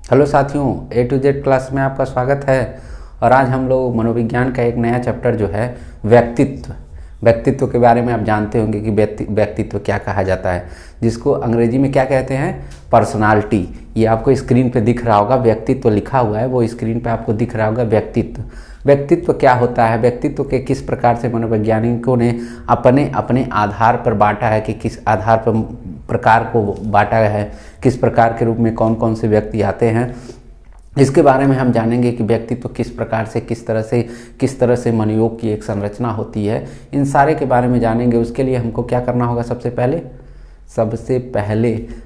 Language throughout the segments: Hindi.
हेलो साथियों, A to Z क्लास में आपका स्वागत है। और आज हम लोग मनोविज्ञान का एक नया चैप्टर जो है व्यक्तित्व के बारे में आप जानते होंगे कि व्यक्तित्व क्या कहा जाता है, जिसको अंग्रेजी में क्या कहते हैं, पर्सनालिटी। ये आपको स्क्रीन पे दिख रहा होगा, व्यक्तित्व लिखा हुआ है, वो स्क्रीन पे आपको दिख रहा होगा। व्यक्तित्व क्या होता है, व्यक्तित्व के किस प्रकार से मनोवैज्ञानिकों ने अपने अपने आधार पर बांटा है कि किस आधार पर प्रकार को बांटा है, किस प्रकार के रूप में कौन कौन से व्यक्ति आते हैं, इसके बारे में हम जानेंगे कि व्यक्तित्व किस प्रकार से किस तरह से मनोयोग की एक संरचना होती है। इन सारे के बारे में जानेंगे। उसके लिए हमको क्या करना होगा, सबसे पहले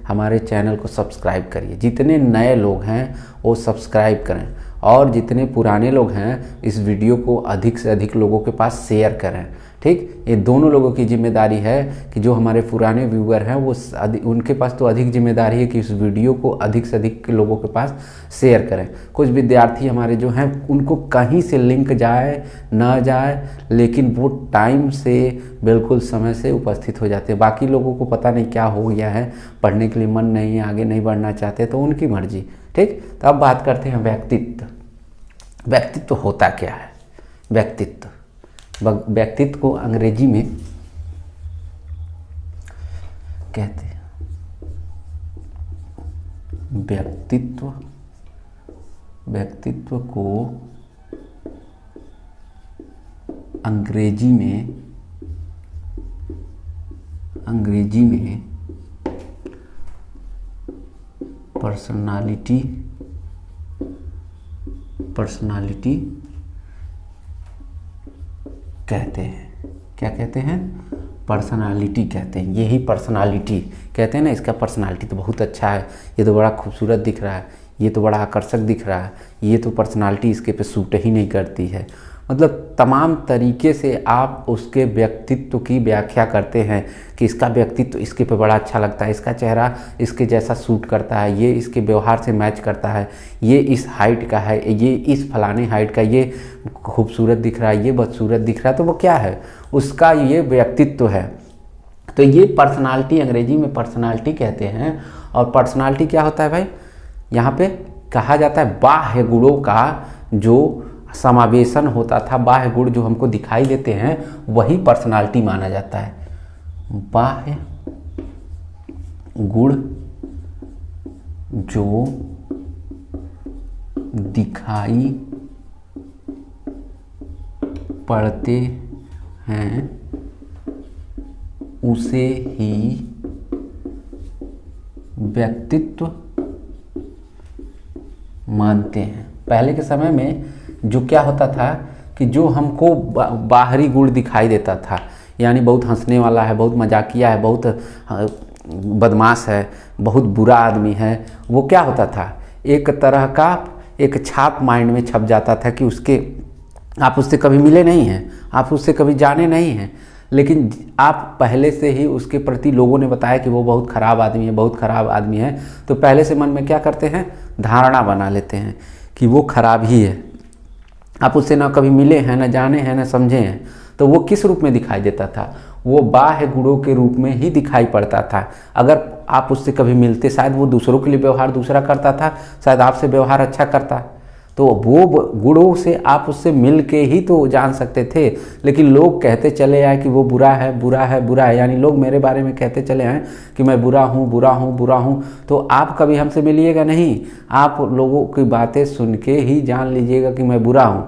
हमारे चैनल को सब्सक्राइब करिए। जितने नए लोग हैं वो सब्सक्राइब करें, और जितने पुराने लोग हैं इस वीडियो को अधिक से अधिक लोगों के पास शेयर करें। ठीक, ये दोनों लोगों की जिम्मेदारी है कि जो हमारे पुराने व्यूअर हैं वो उनके पास तो अधिक जिम्मेदारी है कि इस वीडियो को अधिक से अधिक लोगों के पास शेयर करें। कुछ विद्यार्थी हमारे जो हैं उनको कहीं से लिंक जाए ना जाए, लेकिन वो टाइम से बिल्कुल समय से उपस्थित हो जाते हैं। बाकी लोगों को पता नहीं क्या हो गया है, पढ़ने के लिए मन नहीं है, आगे नहीं बढ़ना चाहते, तो उनकी मर्जी। ठीक, तो अब बात करते हैं व्यक्तित्व होता क्या है। व्यक्तित्व को अंग्रेजी में कहते हैं व्यक्तित्व को अंग्रेजी में पर्सनालिटी कहते हैं। क्या कहते हैं? पर्सनालिटी कहते हैं। यही पर्सनालिटी कहते हैं ना। इसका पर्सनालिटी तो बहुत अच्छा है, ये तो बड़ा खूबसूरत दिख रहा है, ये तो बड़ा आकर्षक दिख रहा है, ये तो पर्सनालिटी इसके पे सूट ही नहीं करती है। मतलब तमाम तरीके से आप उसके व्यक्तित्व की व्याख्या करते हैं कि इसका व्यक्तित्व इसके पे बड़ा अच्छा लगता है, इसका चेहरा इसके जैसा सूट करता है, ये इसके व्यवहार से मैच करता है, ये इस हाइट का है, ये इस फलाने हाइट का, ये खूबसूरत दिख रहा है, ये बदसूरत दिख रहा है, तो वो क्या है, उसका ये व्यक्तित्व है। तो ये पर्सनालिटी, अंग्रेजी में पर्सनालिटी कहते हैं। और पर्सनालिटी क्या होता है भाई, यहाँ पे कहा जाता है बाह्य गुणों का जो समावेशन होता था, बाह्य गुण जो हमको दिखाई देते हैं वही पर्सनालिटी माना जाता है। बाह्य गुण जो दिखाई पड़ते हैं उसे ही व्यक्तित्व मानते हैं। पहले के समय में जो क्या होता था कि जो हमको बाहरी गुण दिखाई देता था, यानी बहुत हंसने वाला है, बहुत मजाकिया है, बहुत बदमाश है, बहुत बुरा आदमी है, वो क्या होता था, एक तरह का एक छाप माइंड में छप जाता था कि आप उससे कभी मिले नहीं हैं, आप उससे कभी जाने नहीं हैं, लेकिन आप पहले से ही उसके प्रति लोगों ने बताया कि वो बहुत ख़राब आदमी है, तो पहले से मन में क्या करते हैं, धारणा बना लेते हैं कि वो खराब ही है। आप उससे ना कभी मिले हैं, ना जाने हैं, ना समझे हैं, तो वो किस रूप में दिखाई देता था, वो बाह्य गुणों के रूप में ही दिखाई पड़ता था। अगर आप उससे कभी मिलते, शायद वो दूसरों के लिए व्यवहार दूसरा करता था, शायद आपसे व्यवहार अच्छा करता, तो वो गुणों से आप उससे मिल के ही तो जान सकते थे। लेकिन लोग कहते चले आए कि वो बुरा है, यानी लोग मेरे बारे में कहते चले आए कि मैं बुरा हूँ, तो आप कभी हमसे मिलिएगा नहीं, आप लोगों की बातें सुन के ही जान लीजिएगा कि मैं बुरा हूँ।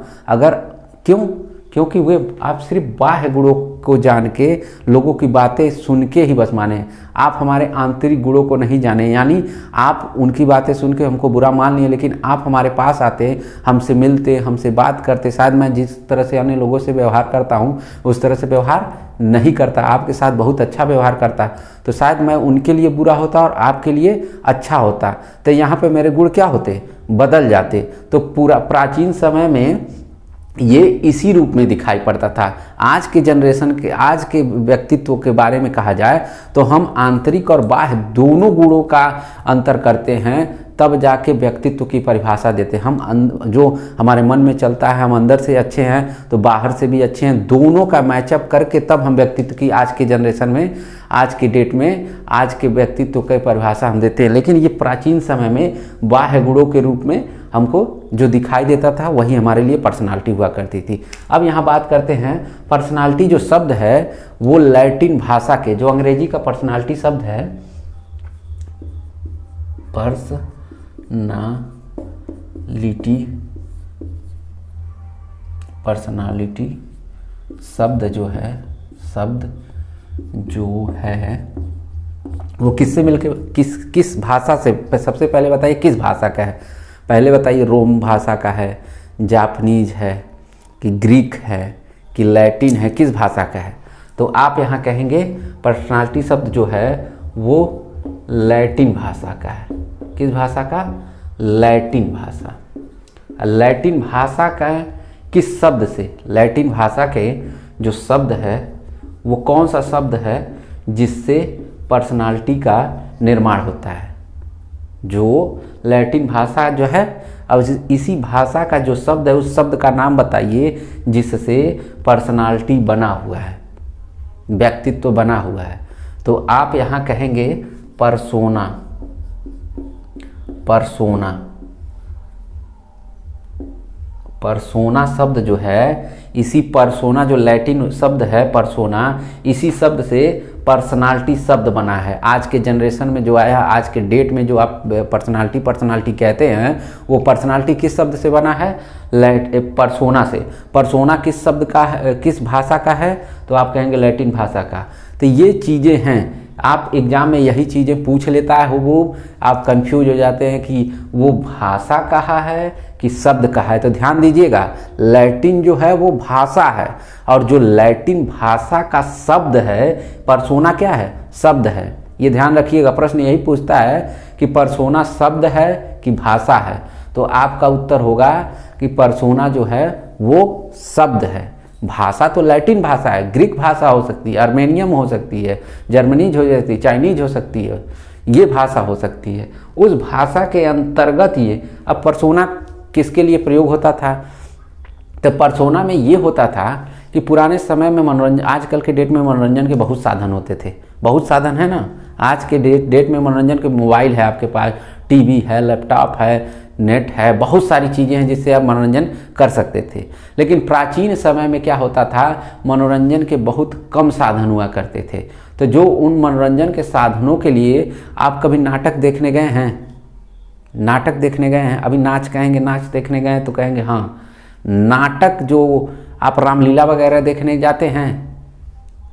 क्योंकि वे आप सिर्फ बाह्य गुणों को जान के लोगों की बातें सुन के ही बस माने, आप हमारे आंतरिक गुणों को नहीं जाने। यानी आप उनकी बातें सुन के हमको बुरा मान लिए, लेकिन आप हमारे पास आते, हमसे मिलते, हमसे बात करते, शायद मैं जिस तरह से अन्य लोगों से व्यवहार करता हूँ उस तरह से व्यवहार नहीं करता, आपके साथ बहुत अच्छा व्यवहार करता, तो शायद मैं उनके लिए बुरा होता और आपके लिए अच्छा होता, तो यहाँ पे मेरे गुण क्या होते, बदल जाते। तो पूरा प्राचीन समय में ये इसी रूप में दिखाई पड़ता था। आज के जनरेशन के, आज के व्यक्तित्व के बारे में कहा जाए तो हम आंतरिक और बाह्य दोनों गुणों का अंतर करते हैं, तब जाके व्यक्तित्व की परिभाषा देते हैं। जो हमारे मन में चलता है, हम अंदर से अच्छे हैं तो बाहर से भी अच्छे हैं, दोनों का मैचअप करके तब हम व्यक्तित्व की आज के जनरेशन में, आज के डेट में, आज के व्यक्तित्व की परिभाषा हम देते हैं। लेकिन ये प्राचीन समय में बाह्य गुणों के रूप में हमको जो दिखाई देता था वही हमारे लिए पर्सनालिटी हुआ करती थी। अब यहाँ बात करते हैं पर्सनालिटी जो शब्द है वो लैटिन भाषा के, जो अंग्रेजी का पर्सनालिटी शब्द है, पर्सनालिटी शब्द जो है वो किससे मिलके, किस भाषा से, सबसे पहले बताइए किस भाषा का है। पहले बताइए रोम भाषा का है, जापानीज है कि ग्रीक है कि लैटिन है, किस भाषा का है। तो आप यहाँ कहेंगे पर्सनालिटी शब्द जो है वो लैटिन भाषा का है। किस भाषा का? लैटिन भाषा। लैटिन भाषा का किस शब्द से? लैटिन भाषा के जो शब्द है वो कौन सा शब्द है जिससे पर्सनालिटी का निर्माण होता है? जो लैटिन भाषा जो है, अब इसी भाषा का जो शब्द है उस शब्द का नाम बताइए जिससे पर्सनालिटी बना हुआ है, व्यक्तित्व बना हुआ है। तो आप यहाँ कहेंगे पर्सोना। पर्सोना शब्द जो है, इसी पर्सोना जो लैटिन शब्द है पर्सोना, इसी शब्द से पर्सनालिटी शब्द बना है। आज के जनरेशन में जो आया, आज के डेट में जो आप पर्सनालिटी कहते हैं वो पर्सनालिटी किस शब्द से बना है? पर्सोना से। पर्सोना किस शब्द का है, किस भाषा का है? तो आप कहेंगे लैटिन भाषा का। तो ये चीज़ें हैं, आप एग्जाम में यही चीज़ें पूछ लेता है वो, आप कंफ्यूज हो जाते हैं कि वो भाषा कहाँ है कि शब्द कहाँ है। तो ध्यान दीजिएगा, लैटिन जो है वो भाषा है और जो लैटिन भाषा का शब्द है पर्सोना क्या है? शब्द है। ये ध्यान रखिएगा, प्रश्न यही पूछता है कि पर्सोना शब्द है कि भाषा है। तो आपका उत्तर होगा कि पर्सोना जो है वो शब्द है। भाषा तो लैटिन भाषा है, ग्रीक भाषा हो सकती है, अर्मेनियम हो सकती है, जर्मनीज हो सकती है, चाइनीज हो सकती है, ये भाषा हो सकती है। उस भाषा के अंतर्गत ये, अब पर्सोना किसके लिए प्रयोग होता था? तो पर्सोना में ये होता था कि पुराने समय में मनोरंजन, आजकल के डेट में मनोरंजन के बहुत साधन होते थे, बहुत साधन है ना। आज के डेट में मनोरंजन के मोबाइल है आपके पास, टीवी है, लैपटॉप है, नेट है, बहुत सारी चीज़ें हैं जिससे आप मनोरंजन कर सकते थे। लेकिन प्राचीन समय में क्या होता था, मनोरंजन के बहुत कम साधन हुआ करते थे। तो जो उन मनोरंजन के साधनों के लिए, आप कभी नाटक देखने गए हैं? नाटक देखने गए हैं? अभी नाच कहेंगे, नाच देखने गए हैं तो कहेंगे हाँ। नाटक जो आप रामलीला वगैरह देखने जाते हैं,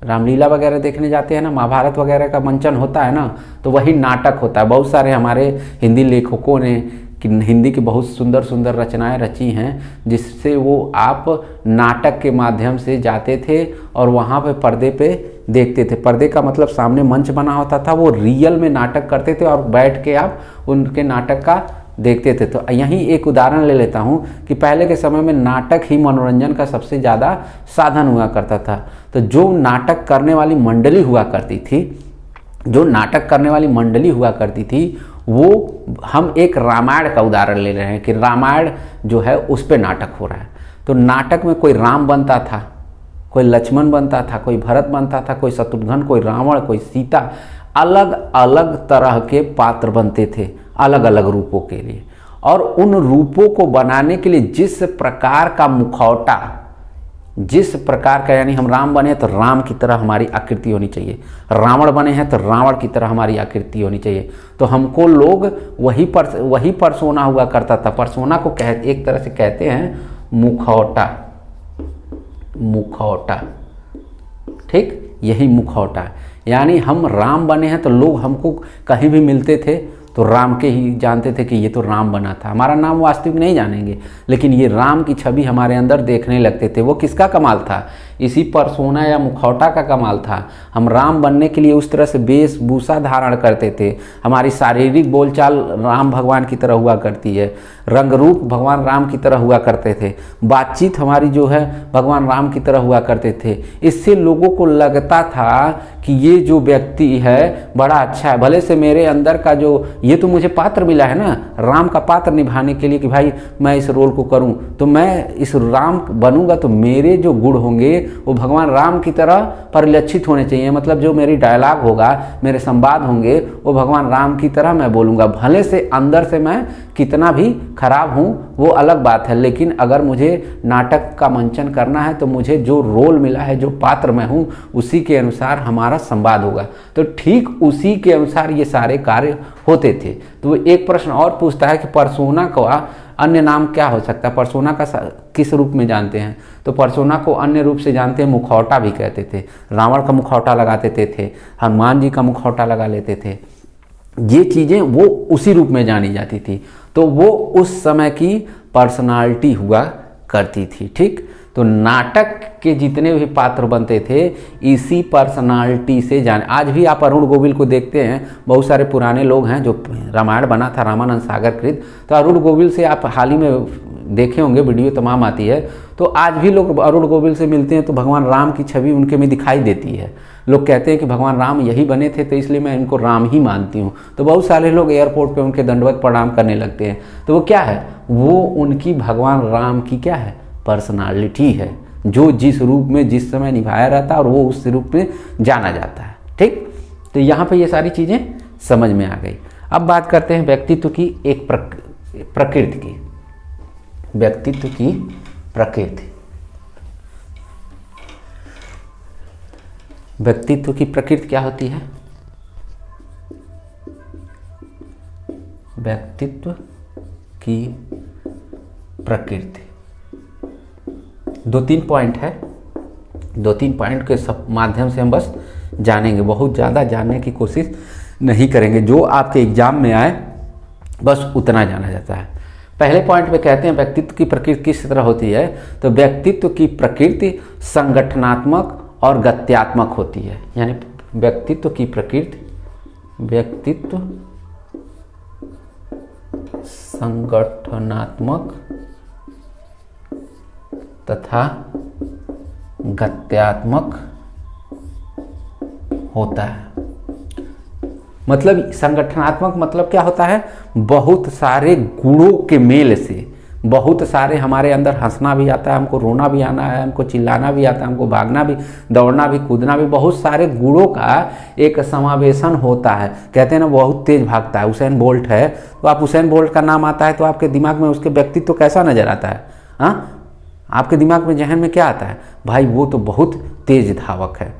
रामलीला वगैरह देखने जाते हैं ना, महाभारत वगैरह का मंचन होता है ना, तो वही नाटक होता है। बहुत सारे हमारे हिंदी लेखकों ने हिंदी की बहुत सुंदर सुंदर रचनाएं रची हैं जिससे वो आप नाटक के माध्यम से जाते थे और वहाँ पे पर्दे पे देखते थे। पर्दे का मतलब सामने मंच बना होता था, वो रियल में नाटक करते थे और बैठ के आप उनके नाटक का देखते थे। तो यहीं एक उदाहरण ले लेता हूँ कि पहले के समय में नाटक ही मनोरंजन का सबसे ज़्यादा साधन हुआ करता था। तो जो नाटक करने वाली मंडली हुआ करती थी, जो नाटक करने वाली मंडली हुआ करती थी, वो हम एक रामायण का उदाहरण ले रहे हैं कि रामायण जो है उस पे नाटक हो रहा है। तो नाटक में कोई राम बनता था, कोई लक्ष्मण बनता था, कोई भरत बनता था, कोई शत्रुघ्न, कोई रावण, कोई सीता, अलग अलग तरह के पात्र बनते थे अलग अलग रूपों के लिए। और उन रूपों को बनाने के लिए जिस प्रकार का मुखौटा, जिस प्रकार का, यानी हम राम बने तो राम की तरह हमारी आकृति होनी चाहिए, रावण बने हैं तो रावण की तरह हमारी आकृति होनी चाहिए। तो हमको लोग वही पर्सोना हुआ करता था। पर्सोना को एक तरह से कहते हैं मुखौटा, मुखौटा, ठीक, यही मुखौटा। यानी हम राम बने हैं तो लोग हमको कहीं भी मिलते थे तो राम के ही जानते थे कि ये तो राम बना था। हमारा नाम वास्तविक नहीं जानेंगे, लेकिन ये राम की छवि हमारे अंदर देखने लगते थे। वो किसका कमाल था? इसी परसोना या मुखौटा का कमाल था। हम राम बनने के लिए उस तरह से वेशभूषा धारण करते थे, हमारी शारीरिक बोलचाल राम भगवान की तरह हुआ करती है, रंग रूप भगवान राम की तरह हुआ करते थे, बातचीत हमारी जो है भगवान राम की तरह हुआ करते थे। इससे लोगों को लगता था कि ये जो व्यक्ति है बड़ा अच्छा है, भले से मेरे अंदर का जो ये तो मुझे पात्र मिला है ना राम का पात्र निभाने के लिए कि भाई मैं इस रोल को करूं, तो मैं इस राम बनूंगा तो मेरे जो गुण होंगे वो भगवान राम की तरह परिलक्षित होने चाहिए। मतलब जो मेरी डायलॉग होगा, मेरे संवाद होंगे वो भगवान राम की तरह मैं बोलूँगा। भले से अंदर से मैं कितना भी खराब हूँ वो अलग बात है, लेकिन अगर मुझे नाटक का मंचन करना है तो मुझे जो रोल मिला है, जो पात्र मैं हूँ, उसी के अनुसार हमारा संवाद होगा। तो ठीक उसी के अनुसार ये सारे कार्य होते थे। तो एक प्रश्न और पूछता है कि परसोना का अन्य नाम क्या हो सकता है, परसोना का किस रूप में जानते हैं? तो परसोना को अन्य रूप से जानते हैं, मुखौटा भी कहते थे। रावण का मुखौटा लगाते थे, हनुमान जी का मुखौटा लगा लेते थे। ये चीज़ें वो उसी रूप में जानी जाती थी। तो वो उस समय की पर्सनालिटी हुआ करती थी। ठीक, तो नाटक के जितने भी पात्र बनते थे इसी पर्सनालिटी से जाने। आज भी आप अरुण गोविल को देखते हैं, बहुत सारे पुराने लोग हैं जो रामायण बना था रामानंद सागर कृत, तो अरुण गोविल से आप हाल ही में देखे होंगे, वीडियो तमाम आती है। तो आज भी लोग अरुण गोविल से मिलते हैं तो भगवान राम की छवि उनके में दिखाई देती है। लोग कहते हैं कि भगवान राम यही बने थे तो इसलिए मैं इनको राम ही मानती हूँ। तो बहुत सारे लोग एयरपोर्ट पे उनके दंडवत प्रणाम करने लगते हैं। तो वो क्या है, वो उनकी भगवान राम की क्या है, पर्सनालिटी है, जो जिस रूप में जिस समय निभाया रहता है और वो उस रूप में जाना जाता है। ठीक, तो यहाँ पे ये सारी चीज़ें समझ में आ गई। अब बात करते हैं व्यक्तित्व की एक प्रकृति की। व्यक्तित्व की प्रकृति, व्यक्तित्व की प्रकृति क्या होती है? व्यक्तित्व की प्रकृति 2-3 पॉइंट है, 2-3 पॉइंट के सब माध्यम से हम बस जानेंगे, बहुत ज़्यादा जानने की कोशिश नहीं करेंगे। जो आपके एग्जाम में आए बस उतना जाना जाता है। पहले पॉइंट में कहते हैं व्यक्तित्व की प्रकृति किस तरह होती है, तो व्यक्तित्व की प्रकृति संगठनात्मक और गत्यात्मक होती है। यानी व्यक्तित्व की प्रकृति, व्यक्तित्व संगठनात्मक तथा गत्यात्मक होता है। मतलब संगठनात्मक मतलब क्या होता है, बहुत सारे गुणों के मेल से, बहुत सारे हमारे अंदर हंसना भी आता है, हमको रोना भी आना है, हमको चिल्लाना भी आता है, हमको भागना भी, दौड़ना भी, कूदना भी, बहुत सारे गुणों का एक समावेशन होता है। कहते हैं ना बहुत तेज भागता है, उसेन बोल्ट है, तो आप उसेन बोल्ट का नाम आता है तो आपके दिमाग में उसके व्यक्तित्व कैसा नजर आता है? हाँ, आपके दिमाग में जहन में क्या आता है, भाई वो तो बहुत तेज धावक है,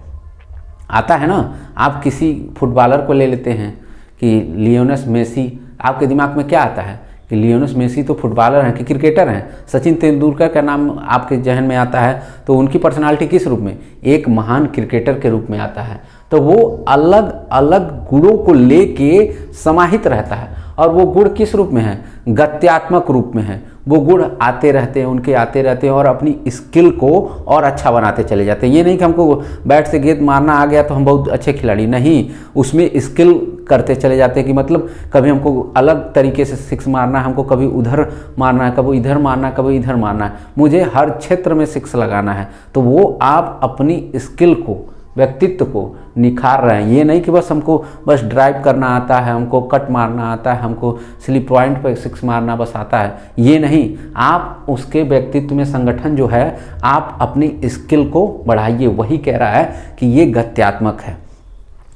आता है ना। आप किसी फुटबॉलर को ले लेते हैं कि लियोनेल मेसी, आपके दिमाग में क्या आता है कि लियोनेल मेसी तो फुटबॉलर हैं कि क्रिकेटर हैं। सचिन तेंदुलकर का नाम आपके जहन में आता है तो उनकी पर्सनालिटी किस रूप में, एक महान क्रिकेटर के रूप में आता है। तो वो अलग अलग गुणों को लेके समाहित रहता है और वो गुण किस रूप में है, गत्यात्मक रूप में है। वो गुण आते रहते हैं, उनके आते रहते हैं और अपनी स्किल को और अच्छा बनाते चले जाते हैं। ये नहीं कि हमको बैट से गेंद मारना आ गया तो हम बहुत अच्छे खिलाड़ी, नहीं, उसमें स्किल करते चले जाते हैं कि मतलब कभी हमको अलग तरीके से सिक्स मारना है, हमको कभी उधर मारना है, कभी इधर मारना है, कभी इधर मारना है, मुझे हर क्षेत्र में सिक्स लगाना है। तो वो आप अपनी स्किल को, व्यक्तित्व को निखार रहे हैं। ये नहीं कि बस हमको बस ड्राइव करना आता है, हमको कट मारना आता है, हमको स्लिप पॉइंट पर सिक्स मारना बस आता है, ये नहीं। आप उसके व्यक्तित्व में संगठन जो है, आप अपनी स्किल को बढ़ाइए। वही कह रहा है कि ये गत्यात्मक है।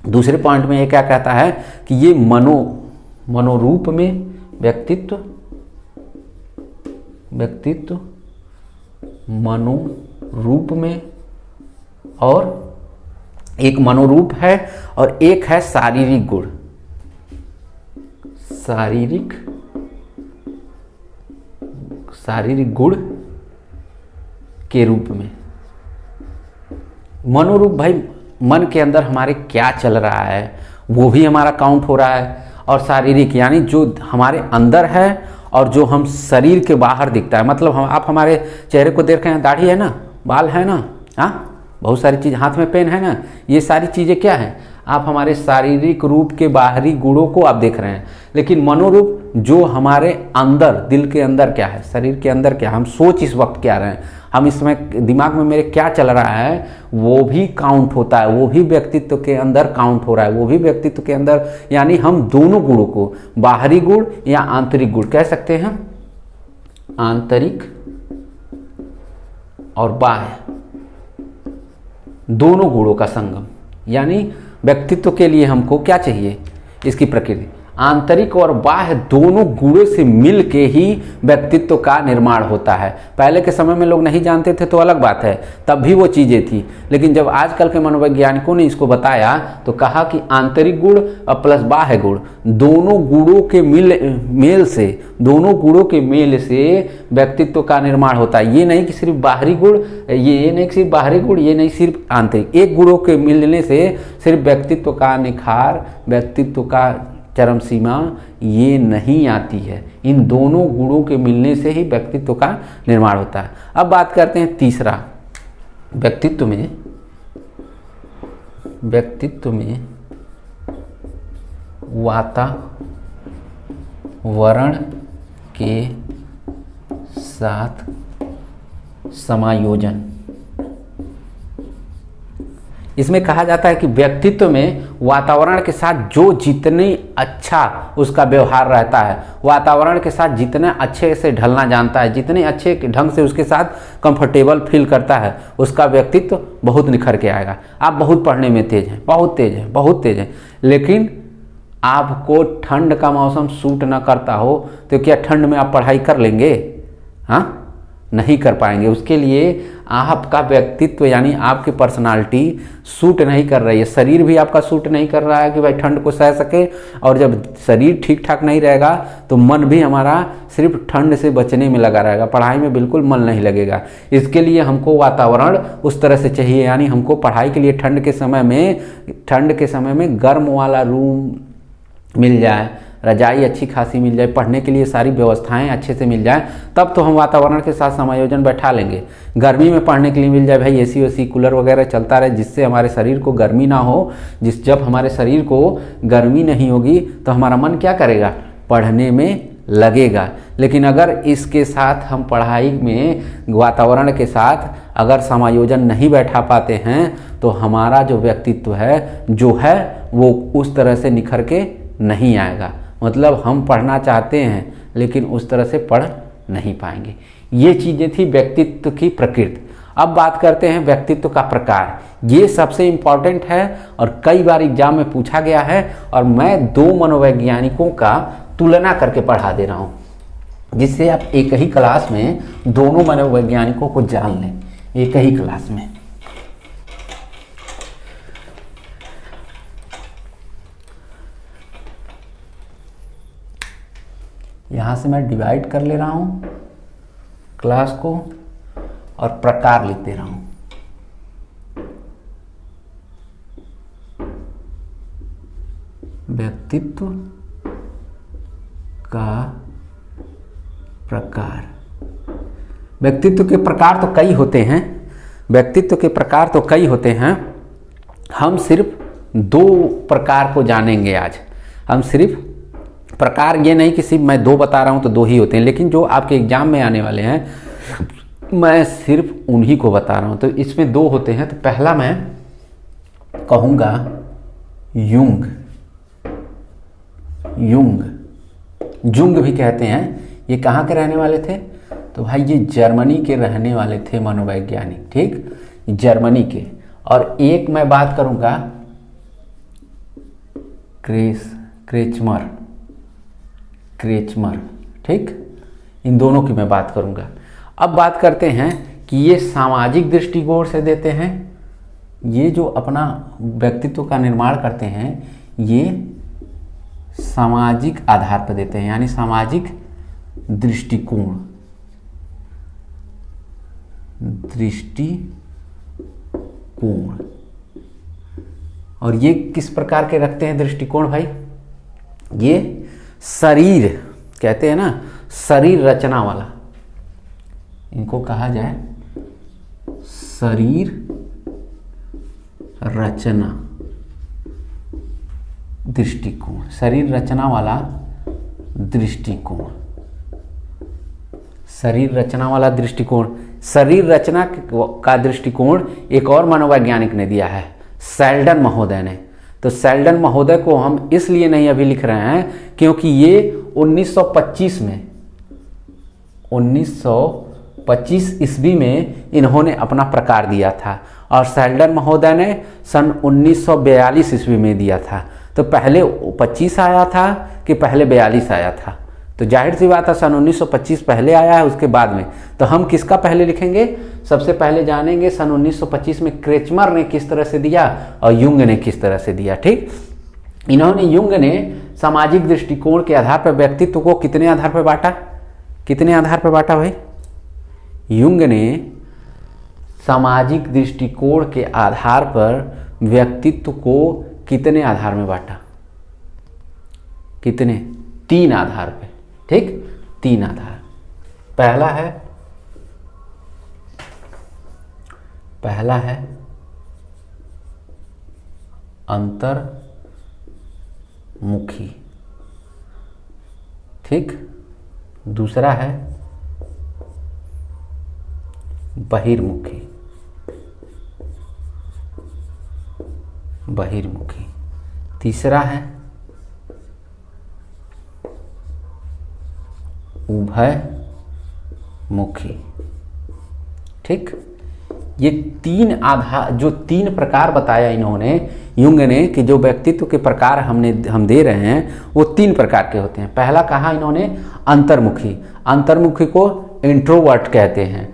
दूसरे पॉइंट में ये क्या कहता है कि ये मनोरूप में व्यक्तित्व मनोरूप में, और एक मनोरूप है और एक है शारीरिक गुण, शारीरिक गुण के रूप में। मनोरूप भाई मन के अंदर हमारे क्या चल रहा है वो भी हमारा काउंट हो रहा है, और शारीरिक यानी जो हमारे अंदर है और जो हम शरीर के बाहर दिखता है। मतलब आप हमारे चेहरे को देख रहे हैं, दाढ़ी है ना, बाल है ना, हाँ, बहुत सारी चीज़, हाथ में पेन है ना, ये सारी चीज़ें क्या हैं, आप हमारे शारीरिक रूप के बाहरी गुणों को आप देख रहे हैं, लेकिन मनोरूप जो हमारे अंदर, दिल के अंदर क्या है, शरीर के अंदर क्या, हम सोच इस वक्त क्या रहे हैं, हम इस समय दिमाग में मेरे क्या चल रहा है, वो भी काउंट होता है, वो भी व्यक्तित्व के अंदर काउंट हो रहा है, वो भी व्यक्तित्व के अंदर, यानी हम दोनों गुणों को, बाहरी गुण या आंतरिक गुण कह सकते हैं, आंतरिक और बाह्य दोनों गुणों का संगम, यानी व्यक्तित्व के लिए हमको क्या चाहिए, इसकी प्रकृति, आंतरिक और बाह्य दोनों गुणों से मिल के ही व्यक्तित्व का निर्माण होता है। पहले के समय में लोग नहीं जानते थे तो अलग बात है, तब भी वो चीज़ें थी, लेकिन जब आजकल के मनोवैज्ञानिकों ने इसको बताया तो कहा कि आंतरिक गुण और प्लस बाह्य गुण दोनों गुणों के मेल से, दोनों गुणों के मेल से व्यक्तित्व का निर्माण होता है। ये नहीं कि सिर्फ बाहरी गुण, ये नहीं कि सिर्फ बाहरी गुण, ये नहीं सिर्फ आंतरिक, एक गुणों के मिलने से सिर्फ व्यक्तित्व का निखार, व्यक्तित्व का चरम सीमा ये नहीं आती है, इन दोनों गुणों के मिलने से ही व्यक्तित्व का निर्माण होता है। अब बात करते हैं तीसरा, व्यक्तित्व में वातावरण के साथ समायोजन। इसमें कहा जाता है कि व्यक्तित्व में वातावरण के साथ जो जितनी अच्छा उसका व्यवहार रहता है, वातावरण के साथ जितने अच्छे से ढलना जानता है, जितने अच्छे ढंग से उसके साथ कंफर्टेबल फील करता है, उसका व्यक्तित्व बहुत निखर के आएगा। आप बहुत पढ़ने में तेज हैं, बहुत तेज हैं, लेकिन आपको ठंड का मौसम सूट न करता हो तो क्या ठंड में आप पढ़ाई कर लेंगे? हाँ, नहीं कर पाएंगे। उसके लिए आपका व्यक्तित्व यानी आपकी पर्सनालिटी सूट नहीं कर रही है, शरीर भी आपका सूट नहीं कर रहा है कि भाई ठंड को सह सके, और जब शरीर ठीक ठाक नहीं रहेगा तो मन भी हमारा सिर्फ ठंड से बचने में लगा रहेगा, पढ़ाई में बिल्कुल मन नहीं लगेगा। इसके लिए हमको वातावरण उस तरह से चाहिए, यानी हमको पढ़ाई के लिए ठंड के समय में गर्म वाला रूम मिल जाए, रजाई अच्छी खासी मिल जाए, पढ़ने के लिए सारी व्यवस्थाएं अच्छे से मिल जाए, तब तो हम वातावरण के साथ समायोजन बैठा लेंगे। गर्मी में पढ़ने के लिए मिल जाए भाई एसी वेसी कूलर वगैरह चलता रहे, जिससे हमारे शरीर को गर्मी ना हो। जब हमारे शरीर को गर्मी नहीं होगी तो हमारा मन क्या करेगा, पढ़ने में लगेगा। लेकिन अगर इसके साथ हम पढ़ाई में वातावरण के साथ अगर समायोजन नहीं बैठा पाते हैं तो हमारा जो व्यक्तित्व है जो है वो उस तरह से निखर के नहीं आएगा। मतलब हम पढ़ना चाहते हैं लेकिन उस तरह से पढ़ नहीं पाएंगे। ये चीज़ें थी व्यक्तित्व की प्रकृति। अब बात करते हैं व्यक्तित्व का प्रकार। ये सबसे इम्पॉर्टेंट है और कई बार एग्जाम में पूछा गया है, और मैं दो मनोवैज्ञानिकों का तुलना करके पढ़ा दे रहा हूँ, जिससे आप एक ही क्लास में दोनों मनोवैज्ञानिकों को जान लें, एक ही क्लास में। यहाँ से मैं डिवाइड कर ले रहा हूँ क्लास को और प्रकार लिख दे रहा हूँ। व्यक्तित्व का प्रकार। व्यक्तित्व के प्रकार तो कई होते हैं, हम सिर्फ दो प्रकार को जानेंगे आज। हम सिर्फ प्रकार, ये नहीं कि सिर्फ मैं दो बता रहा हूँ तो दो ही होते हैं, लेकिन जो आपके एग्जाम में आने वाले हैं मैं सिर्फ उन्हीं को बता रहा हूँ। तो इसमें दो होते हैं। तो पहला मैं कहूँगा जुंग भी कहते हैं। ये कहाँ के रहने वाले थे? तो भाई ये जर्मनी के रहने वाले थे मनोवैज्ञानिक, ठीक, जर्मनी के। और एक मैं बात करूँगा क्रेचमर, ठीक, इन दोनों की मैं बात करूंगा। अब बात करते हैं कि ये सामाजिक दृष्टिकोण से देते हैं, ये जो अपना व्यक्तित्व का निर्माण करते हैं ये सामाजिक आधार पर देते हैं, यानी सामाजिक दृष्टिकोण और ये किस प्रकार के रखते हैं दृष्टिकोण भाई? ये शरीर कहते हैं ना, शरीर रचना वाला, इनको कहा जाए शरीर रचना दृष्टिकोण, शरीर रचना वाला दृष्टिकोण, शरीर रचना वाला दृष्टिकोण। शरीर रचना का दृष्टिकोण एक और मनोवैज्ञानिक ने दिया है, सेल्डन महोदय ने। तो सेल्डन महोदय को हम इसलिए नहीं अभी लिख रहे हैं क्योंकि ये 1925 में 1925 ईस्वी में इन्होंने अपना प्रकार दिया था और सेल्डन महोदय ने सन 1942 ईस्वी में दिया था। तो पहले 25 आया था कि पहले 42 आया था? तो जाहिर सी बात है सन 1925 पहले आया है, उसके बाद में। तो हम किसका पहले लिखेंगे? सबसे पहले जानेंगे सन 1925 में क्रेचमर ने किस तरह से दिया और युंग ने किस तरह से दिया। ठीक, इन्होंने, युंग ने सामाजिक दृष्टिकोण के आधार पर व्यक्तित्व को कितने आधार पर बांटा? कितने आधार पर बांटा भाई? युंग ने सामाजिक दृष्टिकोण के आधार पर व्यक्तित्व को कितने आधार में बांटा? कितने? 3 आधार पे। ठीक, 3 आधार। पहला है अंतर्मुखी, ठीक। दूसरा है बहिर्मुखी, तीसरा है उभयमुखी। ठीक, ये 3 आधार, जो 3 प्रकार बताया इन्होंने, युंग ने, कि जो व्यक्तित्व के प्रकार हम दे रहे हैं वो 3 प्रकार के होते हैं। पहला कहा इन्होंने अंतर्मुखी, अंतर्मुखी को इंट्रोवर्ट कहते हैं।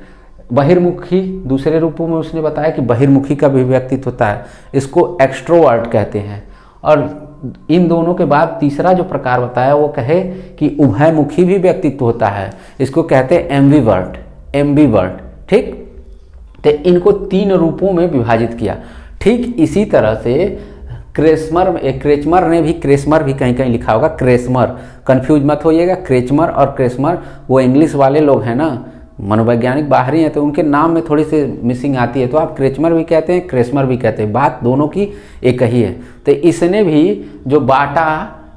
बहिर्मुखी दूसरे रूपों में उसने बताया कि बहिर्मुखी का भी व्यक्तित्व होता है, इसको एक्सट्रोवर्ट कहते हैं। और इन दोनों के बाद तीसरा जो प्रकार बताया वो कहे कि उभयमुखी भी व्यक्तित्व होता है, इसको कहते हैं एम्बिवर्ट। ठीक, तो इनको 3 रूपों में विभाजित किया। ठीक इसी तरह से क्रेचमर ने भी, क्रेचमर भी कहीं कहीं लिखा होगा क्रेचमर, कंफ्यूज मत होइएगा। क्रेचमर और क्रेचमर वो इंग्लिश वाले लोग हैं ना, मनोवैज्ञानिक बाहरी हैं, तो उनके नाम में थोड़ी सी मिसिंग आती है, तो आप क्रेचमर भी कहते हैं, क्रेचमर भी कहते हैं, बात दोनों की एक ही है। तो इसने भी जो बांटा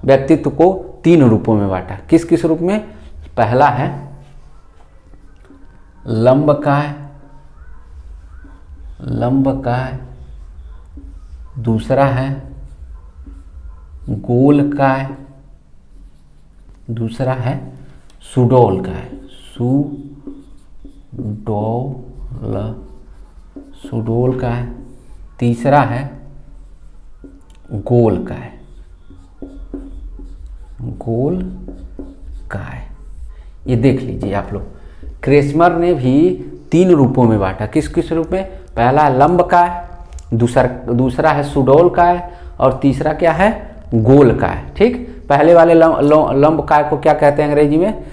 व्यक्तित्व को 3 रूपों में बांटा। किस किस रूप में? पहला है लंबकाय, दूसरा है गोलकाय, दूसरा है सुडौलकाय, सुडौलकाय, तीसरा है गोलकाय। ये देख लीजिए आप लोग, क्रेचमर ने भी 3 रूपों में बांटा। किस किस रूप में? पहला है लंबकाय, दूसरा है सुडौलकाय और तीसरा क्या है? गोलकाय। ठीक, पहले वाले लंबकाय को क्या कहते हैं अंग्रेजी में?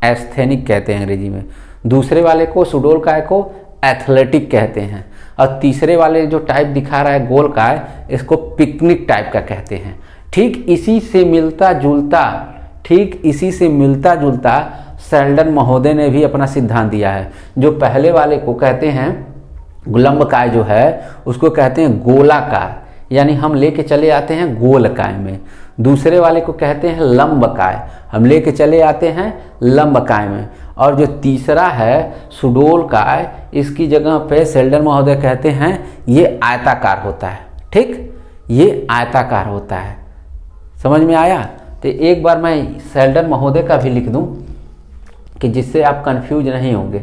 एस्थेनिक कहते हैं अंग्रेजी में। दूसरे वाले को, सुडौलकाय को, एथलेटिक कहते हैं। और तीसरे वाले जो टाइप दिखा रहा है गोलकाय, इसको पिकनिक टाइप का कहते हैं। ठीक इसी से मिलता जुलता सेल्डन महोदय ने भी अपना सिद्धांत दिया है। जो पहले वाले को कहते हैं लंबकाय, जो है उसको कहते हैं गोलाकार, यानी हम लेके चले आते हैं गोलकाय में। दूसरे वाले को कहते हैं लंबकाय, हम लेके चले आते हैं लंबकाय में। और जो तीसरा है सुडौलकाय, इसकी जगह पे सेल्डन महोदय कहते हैं ये आयताकार होता है। ठीक, ये आयताकार होता है। समझ में आया? तो एक बार मैं सेल्डन महोदय का भी लिख दूं कि जिससे आप कंफ्यूज नहीं होंगे।